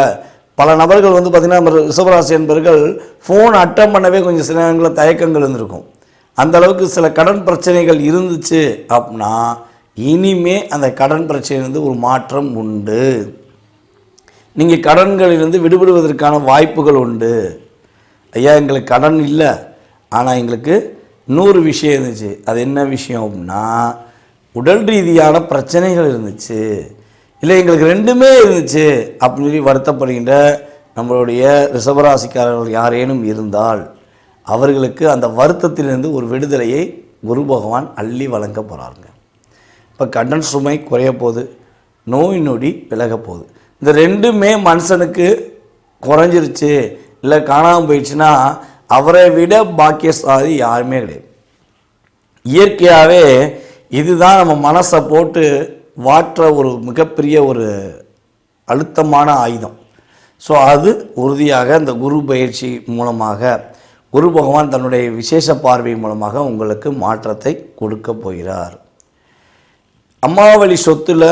பல நபர்கள் வந்து பார்த்திங்கன்னா நம்ம ரிஷபராசி என்பவர்கள் ஃபோன் அட்டன் பண்ணவே கொஞ்சம் சில நேரங்களில் தயக்கங்கள் இருந்திருக்கும். அந்த அளவுக்கு சில கடன் பிரச்சனைகள் இருந்துச்சு அப்படின்னா இனிமே அந்த கடன் பிரச்சனையிலிருந்து ஒரு மாற்றம் உண்டு. நீங்கள் கடன்களிலிருந்து விடுபடுவதற்கான வாய்ப்புகள் உண்டு. ஐயா எங்களுக்கு கடன் இல்லை, ஆனால் எங்களுக்கு இன்னொரு விஷயம் இருந்துச்சு. அது என்ன விஷயம் அப்படின்னா உடல் ரீதியான பிரச்சனைகள் இருந்துச்சு, இல்லை எங்களுக்கு 2மே இருந்துச்சு அப்படின்னு சொல்லி வருத்தப்படுகின்ற நம்மளுடைய ரிஷபராசிக்காரர்கள் யாரேனும் இருந்தால் அவர்களுக்கு அந்த வருத்தத்திலிருந்து ஒரு விடுதலையை குரு பகவான் அள்ளி வழங்க போகிறாருங்க. இப்போ கடன் சுமை குறைய போகுது, நோய் நொடி விலக போகுது. இந்த 2மே மனுஷனுக்கு குறைஞ்சிருச்சு இல்லை காணாமல் போயிடுச்சுன்னா அவரை விட பாக்கியசாலி யாருமே கிடையாது. இயற்கையாகவே இதுதான் நம்ம மனசை போட்டு வாற்ற ஒரு மிகப்பெரிய ஒரு அழுத்தமான ஆயுதம். ஸோ அது உறுதியாக இந்த குரு பயிற்சி மூலமாக குரு பகவான் தன்னுடைய விசேஷ பார்வை மூலமாக உங்களுக்கு மாற்றத்தை கொடுக்க போகிறார். அம்மாவளி சொத்தில்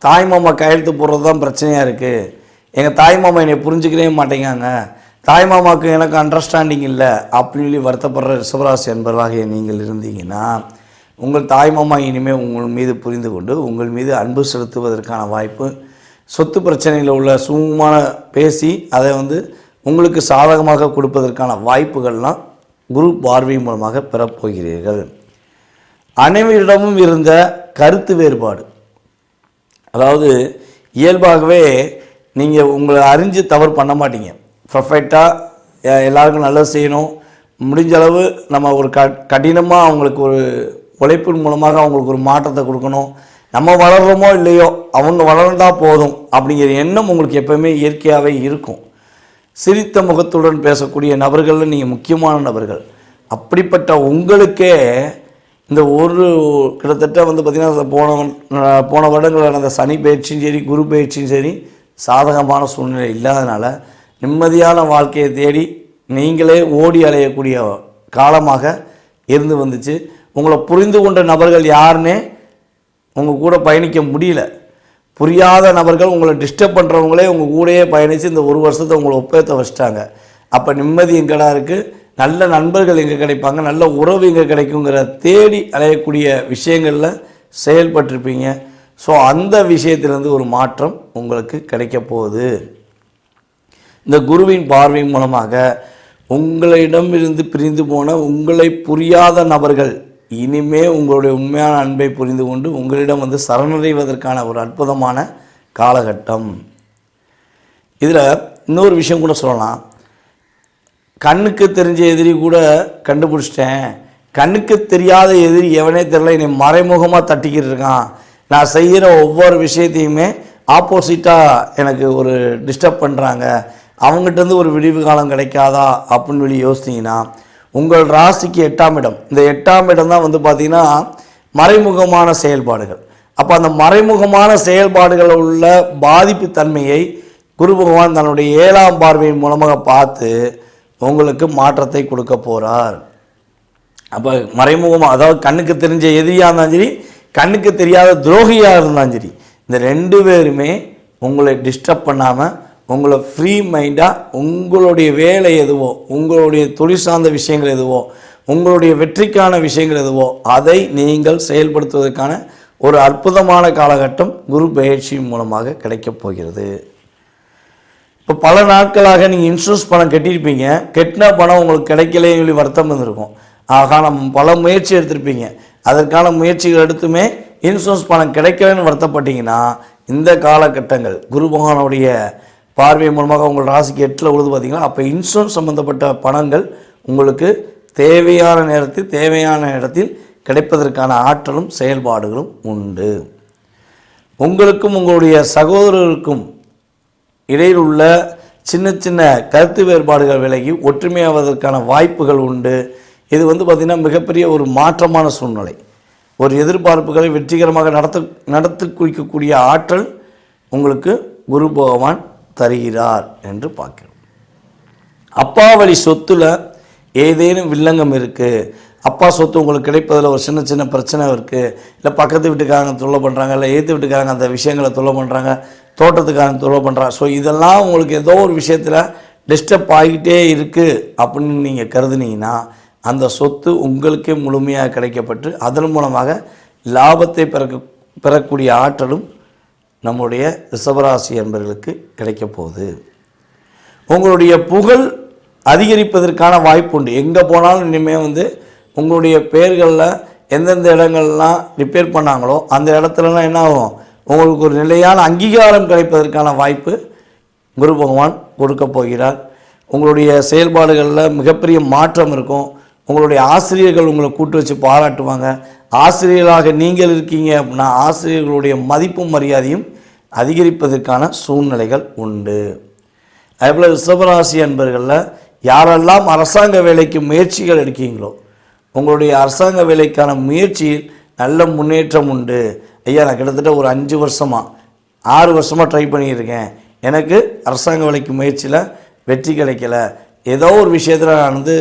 தாய்மாமா கையெழுத்து போடுறது தான் பிரச்சனையாக இருக்குது. எங்கள் தாய்மாமா என்னை புரிஞ்சுக்கவே மாட்டேங்காங்க, தாய்மாமாவுக்கு எனக்கு அண்டர்ஸ்டாண்டிங் இல்லை அப்படின்னு சொல்லி வருத்தப்படுற ரிஷபராசி என்பவராக நீங்கள் இருந்தீங்கன்னா உங்கள் தாய்மாமா இனிமேல் உங்கள் மீது புரிந்து கொண்டு உங்கள் மீது அன்பு செலுத்துவதற்கான வாய்ப்பு, சொத்து பிரச்சனையில் உள்ள சுமூகமான பேசி அதை வந்து உங்களுக்கு சாதகமாக கொடுப்பதற்கான வாய்ப்புகள்லாம் குரு பார்வை மூலமாக பெறப்போகிறீர்கள். அனைவரிடமும் இருந்த கருத்து வேறுபாடு, அதாவது இயல்பாகவே நீங்கள் உங்களை அறிஞ்சு தவறு பண்ண மாட்டீங்க, பர்ஃபெக்டாக எல்லாருக்கும் நல்லது செய்யணும், முடிஞ்ச அளவு நம்ம ஒரு கடினமாக அவங்களுக்கு ஒரு உழைப்பின் மூலமாக அவங்களுக்கு ஒரு மாற்றத்தை கொடுக்கணும், நம்ம வளர்கிறோமோ இல்லையோ அவங்க வளர்ந்தால் போதும் அப்படிங்கிற எண்ணம் உங்களுக்கு எப்போவுமே இயற்கையாகவே இருக்கும். சிரித்த முகத்துடன் பேசக்கூடிய நபர்களில் நீங்கள் முக்கியமான நபர்கள். அப்படிப்பட்ட உங்களுக்கே இந்த ஒரு கிட்டத்தட்ட வந்து பார்த்திங்கன்னா போன வருடங்கள் நடந்த சனி பயிற்சியும் சரி குரு பயிற்சியும் சரி சாதகமான சூழ்நிலை இல்லாதனால நிம்மதியான வாழ்க்கையை தேடி நீங்களே ஓடி அலையக்கூடிய காலமாக இருந்து வந்துச்சு. உங்களை புரிந்து கொண்ட நபர்கள் யாருன்னே உங்கள் கூட பயணிக்க முடியல. புரியாத நபர்கள் உங்களை டிஸ்டர்ப் பண்ணுறவங்களே உங்கள் கூடயே பயணித்து இந்த ஒரு வருஷத்தை உங்களை ஒப்பேற்ற வச்சிட்டாங்க. அப்போ நிம்மதி எங்கடா இருக்குது, நல்ல நண்பர்கள் எங்கே கிடைப்பாங்க, நல்ல உறவு எங்கே கிடைக்குங்கிற தேடி அலையக்கூடிய விஷயங்களில் செயல்பட்டிருப்பீங்க. ஸோ அந்த விஷயத்திலேருந்து ஒரு மாற்றம் உங்களுக்கு கிடைக்க போகுது. இந்த குருவின் பார்வை மூலமாக உங்களிடமிருந்து பிரிந்து போன உங்களை புரியாத நபர்கள் இனிமே உங்களுடைய உண்மையான அன்பை புரிந்து கொண்டு உங்களிடம் வந்து சரணடைவதற்கான ஒரு அற்புதமான காலகட்டம். இதில் இன்னொரு விஷயம் கூட சொல்லலாம். கண்ணுக்கு தெரிஞ்ச எதிரி கூட கண்டுபிடிச்சிட்டேன், கண்ணுக்கு தெரியாத எதிரி எவனே தெரியல, என்னை மறைமுகமாக தட்டிக்கிட்டு இருக்கான், நான் செய்கிற ஒவ்வொரு விஷயத்தையுமே ஆப்போசிட்டாக எனக்கு ஒரு டிஸ்டர்ப் பண்ணுறாங்க, அவங்ககிட்டருந்து ஒரு விடிவு காலம் கிடைக்காதா அப்படின்னு சொல்லி யோசித்தீங்கன்னா உங்கள் ராசிக்கு 8ஆம் இடம், இந்த 8ஆம் இடம் தான் வந்து பார்த்திங்கன்னா மறைமுகமான செயல்பாடுகள். அப்போ அந்த மறைமுகமான செயல்பாடுகளில் உள்ள பாதிப்பு தன்மையை குரு பகவான் தன்னுடைய 7ஆம் பார்வையின் மூலமாக பார்த்து உங்களுக்கு மாற்றத்தை கொடுக்க போகிறார். அப்போ மறைமுகமாக, அதாவது கண்ணுக்கு தெரிஞ்ச எதிரியாக இருந்தாலும் சரி, கண்ணுக்கு தெரியாத துரோகியாக இருந்தாலும் சரி, இந்த 2 பேருமே உங்களை டிஸ்டர்ப் பண்ணாமல் உங்களை ஃப்ரீ மைண்டாக உங்களுடைய வேலை எதுவோ, உங்களுடைய தொழில் சார்ந்த விஷயங்கள் எதுவோ, உங்களுடைய வெற்றிக்கான விஷயங்கள் எதுவோ அதை நீங்கள் செயல்படுத்துவதற்கான ஒரு அற்புதமான காலகட்டம் குரு பெயர்ச்சி மூலமாக கிடைக்கப் போகிறது. இப்போ பல நாட்களாக நீங்கள் இன்சூரன்ஸ் பணம் கட்டியிருப்பீங்க, கட்டின பணம் உங்களுக்கு கிடைக்கலைன்னு சொல்லி வருத்தம் இருந்திருக்கும். ஆக நம்ம பல முயற்சி எடுத்திருப்பீங்க, அதற்கான முயற்சிகள் எடுத்துமே இன்சூரன்ஸ் பணம் கிடைக்கலன்னு வருத்தப்பட்டீங்கன்னா இந்த காலகட்டங்கள் குரு பகவானுடைய பார்வை மூலமாக உங்கள் ராசிக்கு 8ல் உழுது பார்த்தீங்கன்னா அப்போ இன்சூரன்ஸ் சம்மந்தப்பட்ட பணங்கள் உங்களுக்கு தேவையான நேரத்தில் தேவையான இடத்தில் கிடைப்பதற்கான ஆற்றலும் செயல்பாடுகளும் உண்டு. உங்களுக்கும் உங்களுடைய சகோதரருக்கும் இடையில் உள்ள சின்ன சின்ன கருத்து வேறுபாடுகள் விலகி ஒற்றுமையாவதற்கான வாய்ப்புகள் உண்டு. இது வந்து பார்த்திங்கன்னா மிகப்பெரிய ஒரு மாற்றமான சூழ்நிலை. ஒரு எதிர்பார்ப்புகளை வெற்றிகரமாக நடத்தி குறிக்கக்கூடிய ஆற்றல் உங்களுக்கு குரு பகவான் தருகிறார் என்று பார்க்கிறோம். அப்பா வழி சொத்துல ஏதேனும் வில்லங்கம் இருக்குது, அப்பா சொத்து உங்களுக்கு கிடைப்பதில் ஒரு சின்ன சின்ன பிரச்சனை இருக்குது, இல்லை பக்கத்து வீட்டுக்காரங்க தொல்லை பண்ணுறாங்க, இல்லை எதிர்த்து வீட்டுக்காரங்க அந்த விஷயங்களை தொல்லை பண்ணுறாங்க, தோட்டத்துக்காரங்க தொல்லை பண்ணுறாங்க. ஸோ இதெல்லாம் உங்களுக்கு ஏதோ ஒரு விஷயத்தில் டிஸ்டர்ப் ஆகிட்டே இருக்குது அப்படின்னு நீங்கள் கருதுனீங்கன்னா அந்த சொத்து உங்களுக்கே முழுமையாக கிடைக்கப்பட்டு அதன் மூலமாக லாபத்தை பெறக்கூடிய ஆற்றலும் நம்முடைய ரிஷபராசி என்பவர்களுக்கு கிடைக்க போகுது. உங்களுடைய புகழ் அதிகரிப்பதற்கான வாய்ப்பு உண்டு. எங்கே போனாலும் இனிமேல் வந்து உங்களுடைய பெயர்களில் எந்தெந்த இடங்கள்லாம் ரிப்பேர் பண்ணாங்களோ அந்த இடத்துலலாம் என்ன ஆகும், உங்களுக்கு ஒரு நிலையான அங்கீகாரம் கிடைப்பதற்கான வாய்ப்பு குரு பகவான் கொடுக்க போகிறார். உங்களுடைய செயல்பாடுகளில் மிகப்பெரிய மாற்றம் இருக்கும். உங்களுடைய ஆசிரியர்கள் உங்களை கூட்டு வச்சு பாராட்டுவாங்க. ஆசிரியர்களாக நீங்கள் இருக்கீங்க அப்படின்னா ஆசிரியர்களுடைய மதிப்பும் மரியாதையும் அதிகரிப்பதற்கான சூழ்நிலைகள் உண்டு. அதேபோல் ரிஷபராசி அன்பர்களில் யாரெல்லாம் அரசாங்க வேலைக்கு முயற்சிகள் எடுக்கீங்களோ உங்களுடைய அரசாங்க வேலைக்கான முயற்சியில் நல்ல முன்னேற்றம் உண்டு. ஐயா, நான் கிட்டத்தட்ட ஒரு 5 வருஷமாக 6 வருஷமாக ட்ரை பண்ணியிருக்கேன், எனக்கு அரசாங்க வேலைக்கு முயற்சியில் வெற்றி கிடைக்கல, ஏதோ ஒரு விஷயத்தில் நான் வந்து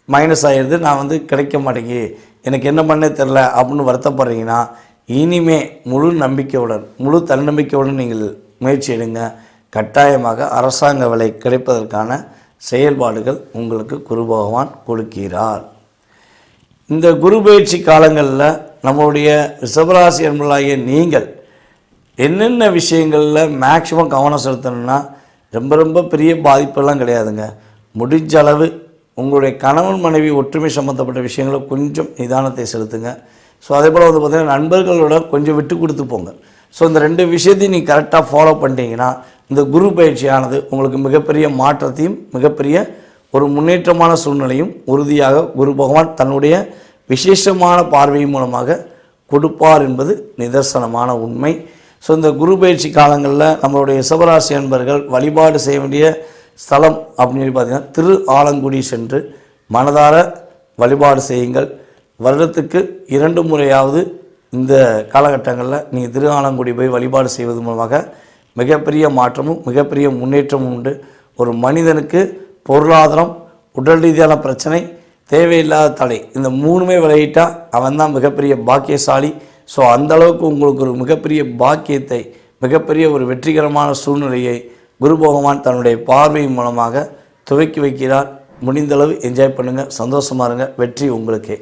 மைனஸ் ஆகிடுது, நான் வந்து கிடைக்க மாட்டேங்கி, எனக்கு என்ன பண்ணே தெரில அப்படின்னு வருத்தப்படுறீங்கன்னா இனிமே முழு நம்பிக்கையுடன் முழு தன்னம்பிக்கையுடன் நீங்கள் முயற்சி எடுங்க. கட்டாயமாக அரசாங்க வேலை கிடைப்பதற்கான செயல்பாடுகள் உங்களுக்கு குரு பகவான் கொடுக்கிறார். இந்த குரு பயிற்சி காலங்களில் நம்மளுடைய ரிஷபராசி என்பவர்களாகிய நீங்கள் என்னென்ன விஷயங்களில் மேக்சிமம் கவனம் செலுத்தணும்னா ரொம்ப ரொம்ப பெரிய பாதிப்பெல்லாம் கிடையாதுங்க. முடிஞ்ச அளவு உங்களுடைய கணவன் மனைவி ஒற்றுமை சம்மந்தப்பட்ட விஷயங்களை கொஞ்சம் நிதானத்தை செலுத்துங்க. ஸோ அதே போல் வந்து பார்த்திங்கன்னா நண்பர்களோட கொஞ்சம் விட்டு கொடுத்து போங்க. ஸோ இந்த 2 விஷயத்தையும் நீங்கள் கரெக்டாக ஃபாலோ பண்ணிட்டீங்கன்னா இந்த குரு பயிற்சியானது உங்களுக்கு மிகப்பெரிய மாற்றத்தையும் மிகப்பெரிய ஒரு முன்னேற்றமான சூழ்நிலையும் உறுதியாக குரு பகவான் தன்னுடைய விசேஷமான பார்வையின் மூலமாக கொடுப்பார் என்பது நிதர்சனமான உண்மை. ஸோ இந்த குரு பயிற்சி காலங்களில் நம்மளுடைய ரிஷபராசி அன்பர்கள் வழிபாடு செய்ய வேண்டிய ஸ்தலம் அப்படின்னு சொல்லி பார்த்திங்கன்னா திரு ஆலங்குடி சென்று மனதார வழிபாடு செய்யுங்கள். வருடத்துக்கு 2 முறையாவது இந்த காலகட்டங்களில் நீங்கள் திரு ஆலங்குடி போய் வழிபாடு செய்வது மூலமாக மிகப்பெரிய மாற்றமும் மிகப்பெரிய முன்னேற்றமும் உண்டு. ஒரு மனிதனுக்கு பொருளாதாரம், உடல் ரீதியான பிரச்சனை, தேவையில்லாத தடை, இந்த 3மே விளையிட்டால் அவன் தான் மிகப்பெரிய பாக்கியசாலி. ஸோ அந்தளவுக்கு உங்களுக்கு ஒரு மிகப்பெரிய பாக்கியத்தை, மிகப்பெரிய ஒரு வெற்றிகரமான சூழ்நிலையை குரு பகவான் தன்னுடைய பார்வையின் மூலமாக துவக்கி வைக்கிறார். முடிந்தளவு என்ஜாய் பண்ணுங்கள், சந்தோஷமாக இருங்க, வெற்றி உங்களுக்கே.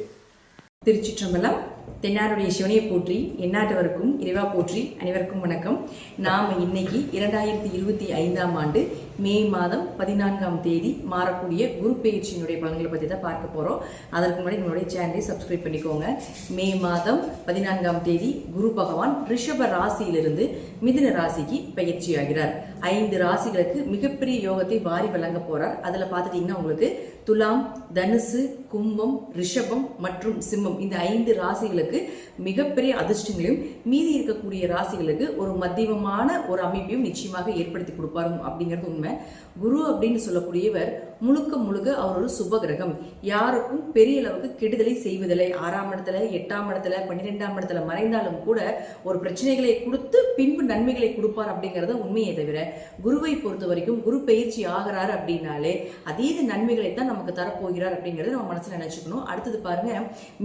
திருச்சிற்றம்பலம். தென்னாருடைய சிவனையை போற்றி எந்நாட்டவருக்கும் இறைவா போற்றி அனைவருக்கும் வணக்கம். நாம் இன்னைக்கு 2025ஆம் ஆண்டு மே மாதம் 14ஆம் தேதி மாறக்கூடிய குரு பெயர்ச்சியினுடைய பலன்களை பற்றி தான் பார்க்க போகிறோம். அதற்கு முன்னாடி நம்மளுடைய சேனலை சப்ஸ்கிரைப் பண்ணிக்கோங்க. மே மாதம் 14ஆம் தேதி குரு பகவான் ரிஷப ராசியிலிருந்து மிதுன ராசிக்கு பயிற்சி ஆகிறார். 5 ராசிகளுக்கு மிகப்பெரிய யோகத்தை வாரி வழங்க போறார். அதுல பாத்துட்டீங்கன்னா உங்களுக்கு துலாம், தனுசு, கும்பம், ரிஷபம் மற்றும் சிம்மம் இந்த 5 ராசிகளுக்கு மிகப்பெரிய அதிர்ஷ்டங்களையும் மீதி இருக்கக்கூடிய ராசிகளுக்கு ஒரு மத்தியமமான ஒரு அமைப்பையும் நிச்சயமாக ஏற்படுத்தி கொடுப்பாரு அப்படிங்கிறது உண்மை. குரு அப்படின்னு சொல்லக்கூடியவர் முழுக்க முழுக்க அவர் ஒரு சுப கிரகம். யாருக்கும் பெரிய அளவுக்கு கெடுதலை செய்வதில்லை. 6ஆம் இடத்துல, 8ஆம் இடத்துல, 12ஆம் இடத்துல மறைந்தாலும் கூட ஒரு பிரச்சனைகளை கொடுத்து பின்பு நன்மைகளை கொடுப்பார் அப்படிங்கறத உண்மையை தவிர, குருவை பொறுத்த வரைக்கும் குரு பயிற்சி ஆகிறாரு அப்படின்னாலே அதீத நன்மைகளை தான் நமக்கு தரப்போகிறார் அப்படிங்கறத நம்ம மனசுல நினைச்சுக்கணும். அடுத்தது பாருங்க,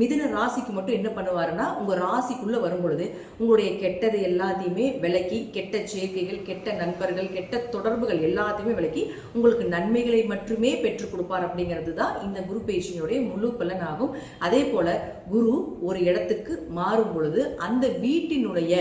மிதுன ராசிக்கு மட்டும் என்ன பண்ணுவாருன்னா, உங்க ராசிக்குள்ள வரும் பொழுது உங்களுடைய கெட்டது எல்லாத்தையுமே விலக்கி, கெட்ட சேர்க்கைகள், கெட்ட நண்பர்கள், கெட்ட தொடர்புகள் எல்லாத்தையுமே விலக்கி உங்களுக்கு நன்மைகளை மட்டுமே பெற்றுக் கொடுப்பார் அப்படிங்கிறது தான் இந்த குரு பயிற்சியினுடைய முழு பலன் ஆகும். அதே போல குரு ஒரு இடத்துக்கு மாறும் பொழுது அந்த வீட்டினுடைய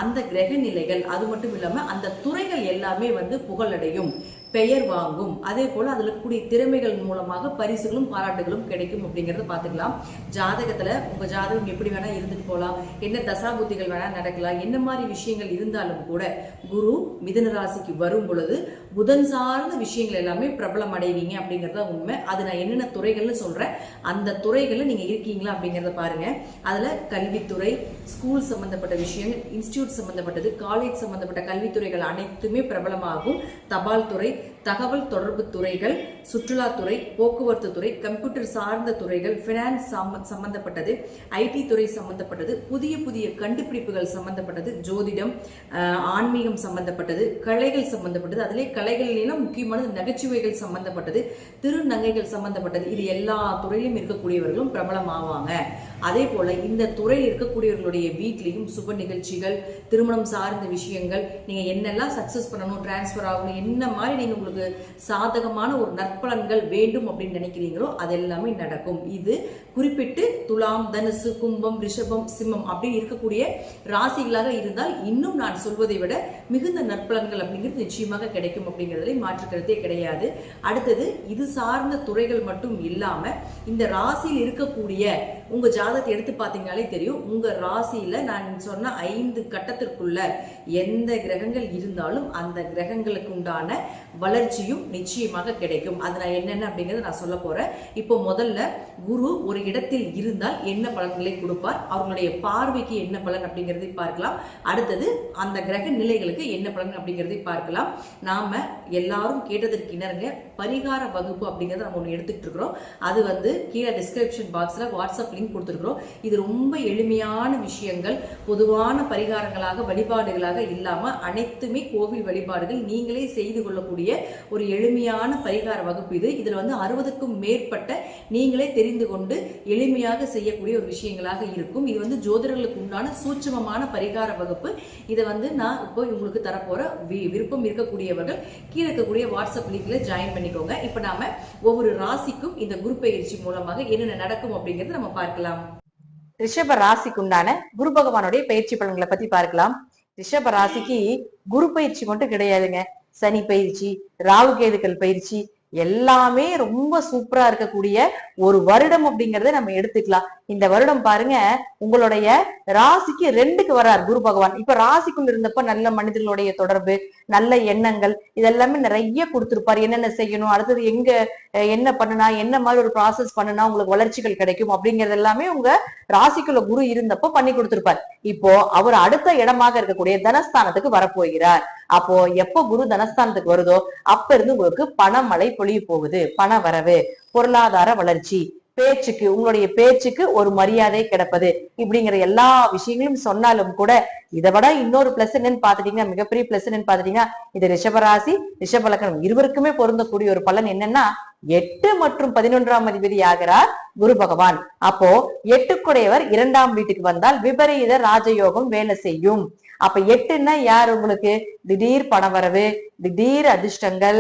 அந்த கிரக நிலைகள், அது மட்டும் இல்லாம அந்த துறைகள் எல்லாமே புகழடையும், பெயர் வாங்கும். அதே போல அதுல கூடிய திறமைகள் மூலமாக பரிசுகளும் பாராட்டுகளும் கிடைக்கும் அப்படிங்கறத பாத்துக்கலாம். ஜாதகத்துல உங்க ஜாதகம் எப்படி வேணா இருந்துட்டு போகலாம், என்ன தசாபுத்திகள் வேணா நடக்கலாம், என்ன மாதிரி விஷயங்கள் இருந்தாலும் கூட குரு மிதுன ராசிக்கு வரும் பொழுது புதன் சார்ந்த விஷயங்கள் எல்லாமே பிரபலம் அடைவீங்க அப்படிங்கறத உண்மை. அது நான் என்னென்ன துறைகள்னு சொல்றேன், அந்த துறைகள்ல நீங்க இருக்கீங்களா அப்படிங்கறத பாருங்க. அதுல கல்வித்துறை, ஸ்கூல் சம்பந்தப்பட்ட விஷயங்கள், இன்ஸ்டிடியூட் சம்பந்தப்பட்டது, காலேஜ் சம்பந்தப்பட்ட கல்வித்துறைகள் அனைத்துமே பிரபலமாகும். தபால் துறை, தகவல் தொடர்பு துறைகள், சுற்றுலாத்துறை, போக்குவரத்து துறை, கம்ப்யூட்டர் சார்ந்த துறைகள், பினான்ஸ் சம்பந்தப்பட்டது, ஐடி துறை சம்பந்தப்பட்டது, புதிய புதிய கண்டுபிடிப்புகள் சம்பந்தப்பட்டது, ஜோதிடம், ஆன்மீகம் சம்பந்தப்பட்டது, கலைகள் சம்பந்தப்பட்டது, அதிலே கலைகளிலும் முக்கியமானது நகைச்சுவைகள் சம்பந்தப்பட்டது, திருநங்கைகள் சம்பந்தப்பட்டது, இது எல்லா துறையிலும் இருக்கக்கூடியவர்களும் பிரபலம் ஆவாங்க. அதே போல இந்த துறையில் இருக்கக்கூடியவர்களுடைய வீட்லையும் சுப நிகழ்ச்சிகள், திருமணம் சார்ந்த விஷயங்கள், நீங்க என்னெல்லாம் சக்சஸ் பண்ணணும், டிரான்ஸ்பர் ஆகணும், என்ன மாதிரி நீங்க உங்களுக்கு சாதகமான ஒரு நற்பலன்கள் வேண்டும் அப்படின்னு நினைக்கிறீங்களோ அது எல்லாமே நடக்கும். இது குறிப்பிட்டு துலாம், தனுசு, கும்பம், ரிஷபம், சிம்மம் அப்படி இருக்கக்கூடிய ராசிகளாக இருந்தால் இன்னும் நான் சொல்வதை விட மிகுந்த நற்பலன்கள் அப்படிங்கிறது நிச்சயமாக கிடைக்கும் அப்படிங்கிறதுல மாற்றுக்கிறதே கிடையாது. அடுத்தது, இது சார்ந்த துறைகள் மட்டும் இல்லாம இந்த ராசியில் இருக்கக்கூடிய உங்க ஜாதகத்தை எடுத்து பார்த்தீங்கன்னாலே தெரியும். உங்க ராசியில நான் சொன்ன 5 கட்டத்திற்குள்ள எந்த கிரகங்கள் இருந்தாலும் அந்த கிரகங்களுக்கு உண்டான வளர்ச்சியும் நிச்சயமாக கிடைக்கும். அது நான் என்னென்ன அப்படிங்கறத நான் சொல்ல போறேன். இப்போ முதல்ல குரு ஒரு இடத்தில் இருந்தால் என்ன பலன்களை கொடுப்பார், அவர்களுடைய பார்வைக்கு என்ன பலன் அப்படிங்கறதை பார்க்கலாம். அடுத்தது அந்த கிரக நிலைகளுக்கு என்ன பலன் அப்படிங்கறதை பார்க்கலாம். நாம எல்லாரும் கேட்டதற்கு இணங்க பரிகார வகுப்பு அப்படிங்கறத நம்ம ஒன்று எடுத்துட்டு இருக்கிறோம். அது கீழே டிஸ்கிரிப்ஷன் பாக்ஸ்ல வாட்ஸ்அப் லிங்க் கொடுத்துருக்கிறோம். இது ரொம்ப எளிமையான விஷயங்கள், பொதுவான பரிகாரங்களாக, வழிபாடுகளாக இல்லாம அனைத்துமே கோவில் வழிபாடுகள், நீங்களே செய்து கொள்ளக்கூடிய ஒரு எளிமையான பரிகார வகுப்பு இது. இதுல 60க்கும் மேற்பட்ட நீங்களே தெரிந்து கொண்டு எளிமையாக செய்யக்கூடிய ஒரு விஷயங்களாக இருக்கும். இது ஜோதிடர்களுக்கு உண்டான சூட்சமமான பரிகார வகுப்பு. இதை நான் இப்போ உங்களுக்கு தரப்போற விருப்பம் இருக்கக்கூடியவர்கள் கீழே இருக்கக்கூடிய வாட்ஸ்அப் லிங்க்ல ஜாயின் பண்ணிக்கோங்க. இப்ப நாம ஒவ்வொரு ராசிக்கும் இந்த குரு பயிற்சி மூலமாக என்னென்ன நடக்கும் அப்படிங்கறத நம்ம பார்க்கலாம். ரிஷப ராசிக்கு உண்டான குரு பகவானுடைய பயிற்சி பலன்களை பத்தி பார்க்கலாம். ரிஷப ராசிக்கு குரு பயிற்சி மட்டும் கிடையாதுங்க, சனி பயிற்சி, ராகு கேதுக்கள் பயிற்சி எல்லாமே ரொம்ப சூப்பரா இருக்கக்கூடிய ஒரு வருடம் அப்படிங்கறத நம்ம எடுத்துக்கலாம். இந்த வருடம் பாருங்க, உங்களுடைய ராசிக்கு 2க்கு வர்றார் குரு பகவான். இப்ப ராசிக்குள்ள இருந்தப்ப நல்ல மனிதர்களுடைய தொடர்பு, நல்ல எண்ணங்கள், இதெல்லாமே நிறைய கொடுத்திருப்பார். என்னென்ன செய்யணும், அடுத்தது எங்க என்ன பண்ணுனா, என்ன மாதிரி ஒரு ப்ராசஸ் பண்ணுனா உங்களுக்கு வளர்ச்சிகள் கிடைக்கும் அப்படிங்கறது எல்லாமே உங்க ராசிக்குள்ள குரு இருந்தப்ப பண்ணி கொடுத்திருப்பார். இப்போ அவர் அடுத்த இடமாக இருக்கக்கூடிய தனஸ்தானத்துக்கு வரப்போகிறார். அப்போ எப்போ குரு தனஸ்தானத்துக்கு வருதோ அப்ப இருந்து உங்களுக்கு பணமழை பொழிய போகுது. பண வரவு, பொருளாதார வளர்ச்சி, பேச்சுக்கு, உங்களுடைய பேச்சுக்கு ஒரு மரியாதை கிடைப்பது, இப்படிங்கிற எல்லா விஷயங்களும் சொன்னாலும் கூட இதை விட இன்னொரு பிளஸ் என்னன்னு பாத்துட்டீங்கன்னா, மிகப்பெரிய பிளஸ் என்னன்னு பாத்துட்டீங்கன்னா, இது ரிஷபராசி, ரிஷப லக்னம் இருவருக்குமே பொருந்தக்கூடிய ஒரு பலன் என்னன்னா, 8 மற்றும் 11ஆம் அதிபதி ஆகிறார் குரு பகவான். அப்போ 8க்குடையவர் 2ஆம் வீட்டுக்கு வந்தால் விபரீத ராஜயோகம் வேலை செய்யும். அப்ப 8ன்னா யார், உங்களுக்கு திடீர் பணவரவு, திடீர் அதிர்ஷ்டங்கள்,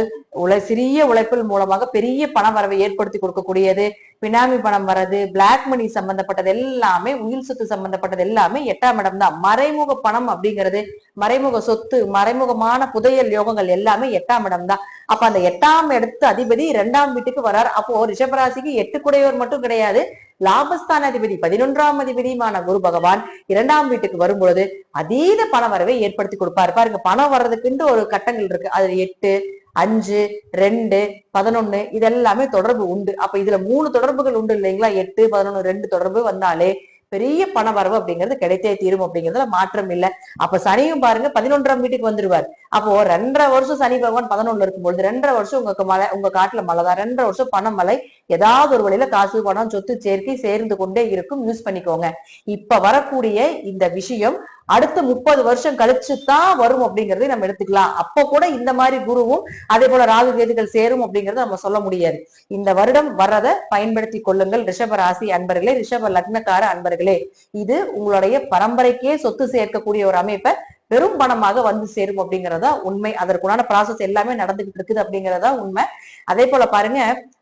சிறிய உழைப்பில் மூலமாக பெரிய பணவரவை ஏற்படுத்தி கொடுக்கக்கூடியது, பினாமி பணம் வர்றது, பிளாக் மணி சம்பந்தப்பட்டது எல்லாமே, உயில் சொத்து சம்பந்தப்பட்டது எல்லாமே 8ஆம் இடம் தான். மறைமுக பணம் அப்படிங்கிறது, மறைமுக சொத்து, மறைமுகமான புதையல் யோகங்கள் எல்லாமே 8ஆம் இடம் தான். அப்ப அந்த 8ஆம் இடத்து அதிபதி 2ஆம் வீட்டுக்கு வரார். அப்போ ரிஷபராசிக்கு 8 குடையவர் மட்டும் கிடையாது, லாபஸ்தான அதிபதி 11ஆம் அதிபதியுமான குரு பகவான் 2ஆம் வீட்டுக்கு வரும்பொழுது அதீத பண வரவை ஏற்படுத்தி கொடுப்பாரு. பாருங்க, பணம் வர்றதுக்குன்ட்டு ஒரு கட்டங்கள் இருக்கு. அது 8, 5, 2, 11 இதெல்லாமே தொடர்பு உண்டு. அப்ப இதுல 3 தொடர்புகள் உண்டு இல்லைங்களா? 8, 11, 2 தொடர்பு வந்தாலே பெரிய பண வரவு அப்படிங்கிறது கிடைத்தே தீரும் அப்படிங்கிறதுல மாற்றம் இல்லை. அப்ப சனியும் பாருங்க 11ஆம் வீட்டுக்கு வந்துருவார். அப்போ 2.5 வருஷம் சனி பகவான் 11ல இருக்கும்போது 2.5 வருஷம் உங்களுக்கு மழை, உங்க காட்டுல மழை தான். 2.5 வருஷம் பணம் மழை, ஏதாவது ஒரு வழியில காசு பணம் சொத்து சேர்க்கை சேர்ந்து கொண்டே இருக்கும். யூஸ் பண்ணிக்கோங்க. இப்ப வரக்கூடிய இந்த விஷயம் அடுத்த 30 வருஷம் கழிச்சுதான் வரும் அப்படிங்கறதை நம்ம எடுத்துக்கலாம். அப்ப கூட இந்த மாதிரி குருவும் அதே போல ராகு கேதுகள் சேரும் அப்படிங்கறத நம்ம சொல்ல முடியாது. இந்த வருடம் வர்றதை பயன்படுத்தி கொள்ளுங்கள் ரிஷப ராசி அன்பர்களே, ரிஷப லக்னக்கார அன்பர்களே. இது உங்களுடைய பரம்பரைக்கே சொத்து சேர்க்கக்கூடிய ஒரு அமைப்பை பெரும் பணமாக வந்து சேரும் அப்படிங்கறதா உண்மை. அதற்குண்டான ப்ராசஸ் எல்லாமே நடந்துகிட்டு இருக்குது அப்படிங்கறதா உண்மை. அதே போல பாருங்க,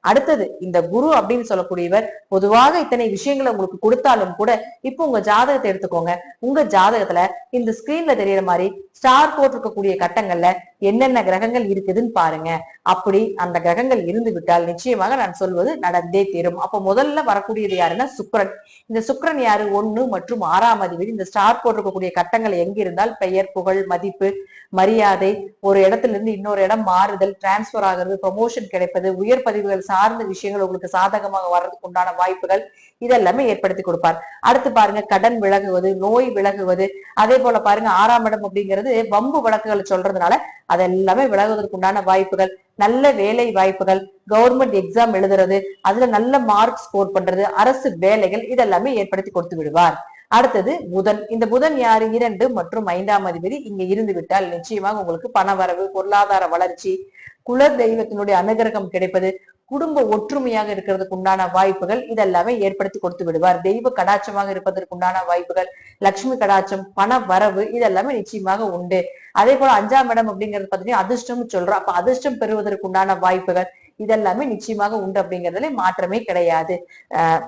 அடுத்தது இந்த குரு அப்படின்னு சொல்லக்கூடியவர் பொதுவாக இத்தனை விஷயங்களை உங்களுக்கு கொடுத்தாலும் கூட இப்போ உங்க ஜாதகத்தை எடுத்துக்கோங்க. உங்க ஜாதகத்துல இந்த ஸ்கிரீன்ல தெரியற மாதிரி ஸ்டார் போட்டிருக்கக்கூடிய கட்டங்கள்ல என்னென்ன கிரகங்கள் இருக்குதுன்னு பாருங்க. அப்படி அந்த கிரகங்கள் இருந்து விட்டால் நிச்சயமாக நான் சொல்வது நடந்தே தீரும். அப்போ முதல்ல வரக்கூடியது யாருன்னா சுக்கிரன். இந்த சுக்கிரன் யாரு? 1 மற்றும் 6ஆம் அதிபதி. இந்த ஸ்டார் போட்டிருக்கக்கூடிய கட்டங்கள் எங்க இருந்தால் பெயர், புகழ், மதிப்பு, மரியாதை, ஒரு இடத்துல இருந்து இன்னொரு இடம் மாறுதல், டிரான்ஸ்பர் ஆகிறது, ப்ரமோஷன் கிடைப்பது, உயர் பதிவுகள் சார்ந்த விஷயங்கள் உங்களுக்கு சாதகமாக வர்றதுக்கு உண்டான வாய்ப்புகள் இதெல்லாமே ஏற்படுத்தி கொடுப்பார். அடுத்து பாருங்க, கடன் விலகுவது, நோய் விலகுவது. அதே போல பாருங்க, 6ஆம் இடம் அப்படிங்கிறது வம்பு வழக்குகளை சொல்றதுனால அதெல்லாமே விலகுவதற்கு உண்டான வாய்ப்புகள், நல்ல வேலை வாய்ப்புகள், கவர்மெண்ட் எக்ஸாம் எழுதுறது, அதுல நல்ல மார்க் ஸ்கோர் பண்றது, அரசு வேலைகள் இதெல்லாமே ஏற்படுத்தி கொடுத்து விடுவார். அடுத்தது புதன். இந்த புதன் யாரு? 2 மற்றும் 5ஆம் அதிபதி. இங்க இருந்து விட்டால் நிச்சயமாக உங்களுக்கு பண வரவு, பொருளாதார வளர்ச்சி, குல தெய்வத்தினுடைய அனுகிரகம் கிடைப்பது, குடும்ப ஒற்றுமையாக இருக்கிறதுக்கு உண்டான வாய்ப்புகள் இதெல்லாமே ஏற்படுத்தி கொடுத்து விடுவார். தெய்வ கடாட்சமாக இருப்பதற்கு உண்டான வாய்ப்புகள், லட்சுமி கடாட்சம், பண வரவு இதெல்லாமே நிச்சயமாக உண்டு. அதே போல 5ஆம் இடம் அப்படிங்கிறது பாத்தீங்கன்னா அதிர்ஷ்டம் சொல்றோம். அப்ப அதிர்ஷ்டம் பெறுவதற்கு உண்டான வாய்ப்புகள் இதெல்லாமே நிச்சயமாக உண்டு அப்படிங்கிறதுல மாற்றமே கிடையாது.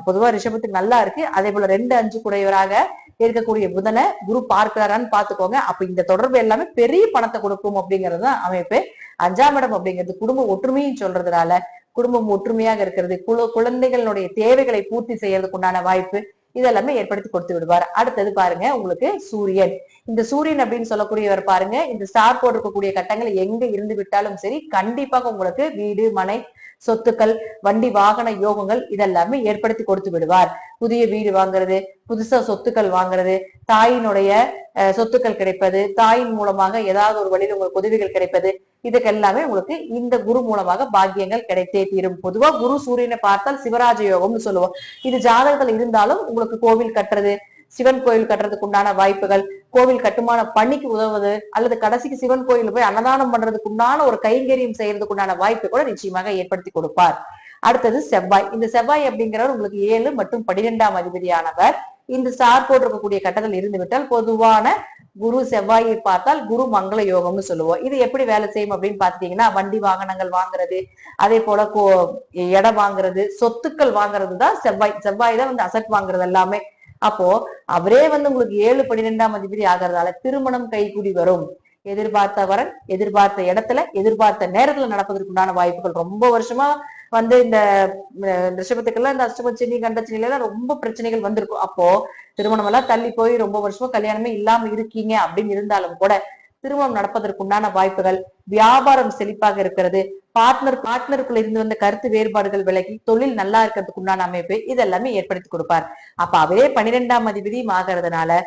பொதுவா ரிஷபத்துக்கு நல்லா இருக்கு. அதே போல 2, 5 குடையவராக இருக்கக்கூடிய புதனை குரு பார்க்கிறாரான்னு பாத்துக்கோங்க. அப்ப இந்த தொடர்பு எல்லாமே பெரிய பணத்தை கொடுக்கும் அப்படிங்கிறது தான் அமைப்பு. 5ஆம் இடம் அப்படிங்கிறது குடும்ப ஒற்றுமையும் சொல்றதுனால குடும்பம் ஒற்றுமையாக இருக்கிறது, குழந்தைகளுடைய தேவைகளை பூர்த்தி செய்யறதுக்கு உண்டான வாய்ப்பு இதெல்லாமே ஏற்படுத்தி கொடுத்து விடுவார். அடுத்தது பாருங்க, உங்களுக்கு சூரியன். இந்த சூரியன் அப்படின்னு சொல்லக்கூடியவர் பாருங்க, இந்த ஸ்டார் போட்டிருக்கக்கூடிய கட்டங்கள் எங்க இருந்து விட்டாலும் சரி கண்டிப்பாக உங்களுக்கு வீடு, மனை, சொத்துக்கள், வண்டி, வாகன யோகங்கள் இதெல்லாமே ஏற்படுத்தி கொடுத்து விடுவார். புதிய வீடு வாங்குறது, புதுசா சொத்துக்கள் வாங்குறது, தாயினுடைய சொத்துக்கள் கிடைப்பது, தாயின் மூலமாக ஏதாவது ஒரு வழியில் உங்களுக்கு உதவிகள் கிடைப்பது, இதுக்கு எல்லாமே உங்களுக்கு இந்த குரு மூலமாக பாக்கியங்கள் கிடைத்தே தீரும். பொதுவா குரு சூரியனை பார்த்தால் சிவராஜ யோகம்னு சொல்லுவோம். இது ஜாதகத்துல இருந்தாலும் உங்களுக்கு கோவில் கட்டுறது, சிவன் கோயில் கட்டுறதுக்கு உண்டான வாய்ப்புகள், கோவில் கட்டுமான பணிக்கு உதவுவது, அல்லது கடைசிக்கு சிவன் கோயில் போய் அன்னதானம் பண்றதுக்கு உண்டான ஒரு கைங்கரியம் செய்யறதுக்கு உண்டான வாய்ப்பு கூட நிச்சயமாக ஏற்படுத்தி கொடுப்பார். அடுத்தது செவ்வாய். இந்த செவ்வாய் அப்படிங்கிறவர் உங்களுக்கு 7 மற்றும் 12ஆம் அதிபதியானவர். இந்த ஸ்டார் போட்டிருக்கக்கூடிய கட்டத்தில் இருந்து விட்டால் பொதுவான குரு செவ்வாயை பார்த்தால் குரு மங்கள யோகம்னு சொல்லுவோம். இது எப்படி வேலை செய்யும் அப்படின்னு பாத்தீங்கன்னா, வண்டி வாகனங்கள் வாங்குறது, அதே போல இடம் வாங்குறது, சொத்துக்கள் வாங்குறது தான் செவ்வாய். செவ்வாய் தான் வந்து அசட் வாங்குறது எல்லாமே. அப்போ அவரே வந்து உங்களுக்கு 7, 12ஆம் அதிபதி ஆகிறதால திருமணம் கைகூடி வரும். எதிர்பார்த்த வரன் எதிர்பார்த்த இடத்துல எதிர்பார்த்த நேரத்துல நடப்பதற்குண்டான வாய்ப்புகள். ரொம்ப வருஷமா வந்து இந்த ரிஷபத்துக்கெல்லாம் இந்த அஷ்டமச்சனி கண்டச்சனில எல்லாம் ரொம்ப பிரச்சனைகள் வந்திருக்கும். அப்போ திருமணம் எல்லாம் தள்ளி போய் ரொம்ப வருஷமா கல்யாணமே இல்லாம இருக்கீங்க அப்படின்னு இருந்தாலும் கூட திருமணம் நடப்பதற்குண்டான வாய்ப்புகள், வியாபாரம் செழிப்பாக இருக்கிறது, பார்ட்னருக்குள்ள இருந்து வந்த கருத்து வேறுபாடுகள் விலகி தொழில் நல்லா இருக்கிறதுக்கு உண்டான அமைப்பு இதெல்லாமே ஏற்படுத்தி கொடுப்பார். அப்ப அவரே 12ஆம் அதிபதியும் ஆகிறதுனால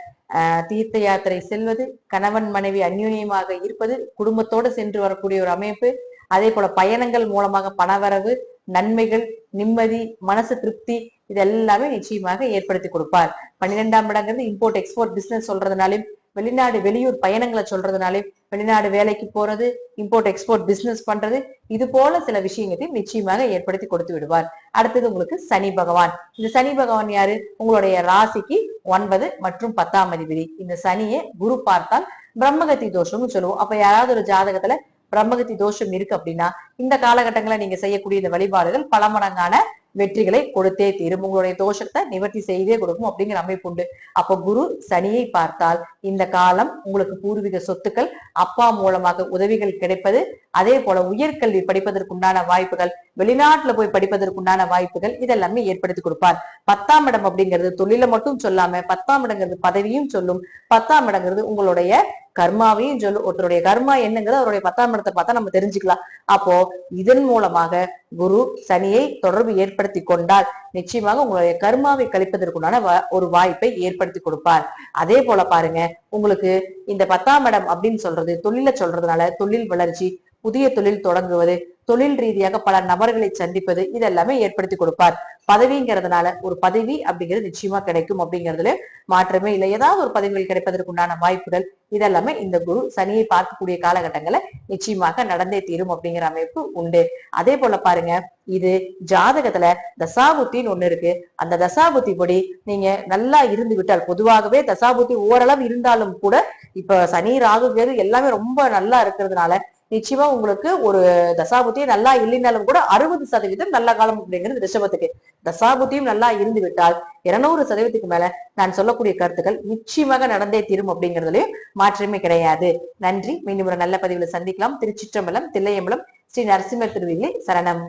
தீர்த்த யாத்திரை செல்வது, கணவன் மனைவி அந்யூன்யமாக இருப்பது, குடும்பத்தோடு சென்று வரக்கூடிய ஒரு அமைப்பு, அதே போல பயணங்கள் மூலமாக பணவரவு, நன்மைகள், நிம்மதி, மனசு திருப்தி இதெல்லாமே நிச்சயமாக ஏற்படுத்தி கொடுப்பார். 12ஆம் இடங்கிறது இம்போர்ட் எக்ஸ்போர்ட் பிசினஸ் சொல்றதுனாலும், வெளிநாடு வெளியூர் பயணங்களை சொல்றதுனாலும், வெளிநாடு வேலைக்கு போறது, இம்போர்ட் எக்ஸ்போர்ட் பிசினஸ் பண்றது, இது போல சில விஷயங்களையும் நிச்சயமாக ஏற்படுத்தி கொடுத்து விடுவார். அடுத்தது உங்களுக்கு சனி பகவான். இந்த சனி பகவான் யாரு? உங்களுடைய ராசிக்கு 9 மற்றும் 10ஆம் அதிபதி. இந்த சனியை குரு பார்த்தால் பிரம்மகத்தி தோஷம்னு சொல்லுவோம். அப்ப யாராவது ஒரு ஜாதகத்துல பிரம்மகத்தி தோஷம் இருக்கு அப்படின்னா இந்த காலகட்டங்களை நீங்க செய்யக்கூடிய இந்த வழிபாடுகள் பல மடங்கான வெற்றிகளை கொடுத்தே தீரும். உங்களுடைய தோஷத்தை நிவர்த்தி செய்தே கொடுக்கும் அப்படிங்கிற அமைப்பு உண்டு. அப்போ குரு சனியை பார்த்தால் இந்த காலம் உங்களுக்கு பூர்வீக சொத்துக்கள், அப்பா மூலமாக உதவிகள் கிடைப்பது, அதே போல உயர்கல்வி படிப்பதற்குண்டான வாய்ப்புகள், வெளிநாட்டுல போய் படிப்பதற்குண்டான வாய்ப்புகள் இதெல்லாமே ஏற்படுத்தி கொடுப்பார். 10ஆம் இடம் அப்படிங்கிறது தொழில மட்டும் சொல்லாம 10ஆம் இடங்கிறது பதவியும் சொல்லும். 10ஆம் இடங்கிறது உங்களுடைய கர்மாவையும் சொல்லும். ஒருத்தருடைய கர்மா என்னங்கிறது அவருடைய 10ஆம் இடத்தை பார்த்தா நம்ம தெரிஞ்சுக்கலாம். அப்போ இதன் மூலமாக குரு சனியை தொடர்பு ஏற்படுத்தி கொண்டால் நிச்சயமாக உங்களுடைய கர்மாவை கழிப்பதற்குண்டான ஒரு வாய்ப்பை ஏற்படுத்தி கொடுப்பார். அதே போல பாருங்க, உங்களுக்கு இந்த 10ஆம் இடம் அப்படின்னு சொல்றது தொழில சொல்றதுனால தொழில் வளர்ச்சி, புதிய தொழில் தொடங்குவது, தொழில் ரீதியாக பல நபர்களை சந்திப்பது இதெல்லாமே ஏற்படுத்தி கொடுப்பார். பதவிங்கிறதுனால ஒரு பதவி அப்படிங்கிறது நிச்சயமா கிடைக்கும் அப்படிங்கிறதுல மாற்றமே இல்லை. ஏதாவது ஒரு பதவிகள் கிடைப்பதற்குண்டான வாய்ப்புகள் இதெல்லாமே இந்த குரு சனியை பார்க்கக்கூடிய காலகட்டங்களை நிச்சயமாக நடந்தே தீரும் அப்படிங்கிற அமைப்பு உண்டு. அதே போல பாருங்க, இது ஜாதகத்துல தசாபுத்தின்னு ஒண்ணு இருக்கு. அந்த தசாபுத்தி படி நீங்க நல்லா இருந்து விட்டால், பொதுவாகவே தசாபுத்தி ஓரளவு இருந்தாலும் கூட இப்ப சனி ராகு கேது எல்லாமே ரொம்ப நல்லா இருக்கிறதுனால நிச்சயமா உங்களுக்கு ஒரு தசாபுத்தியும் நல்லா இல்லைனாலும் கூட 60% நல்ல காலம் அப்படிங்கிறது ரிஷபத்துக்கு. தசாபுத்தியும் நல்லா இருந்து விட்டால் 200% மேல நான் சொல்லக்கூடிய கருத்துக்கள் நிச்சயமாக நடந்தே தீரும் அப்படிங்கிறதுலயும் மாற்றமே கிடையாது. நன்றி. மீண்டும் ஒரு நல்ல பதிவுல சந்திக்கலாம். திருச்சிற்றம்பலம், தில்லையம்பலம், ஸ்ரீ நரசிம்மர் திருவிழி சரணம்.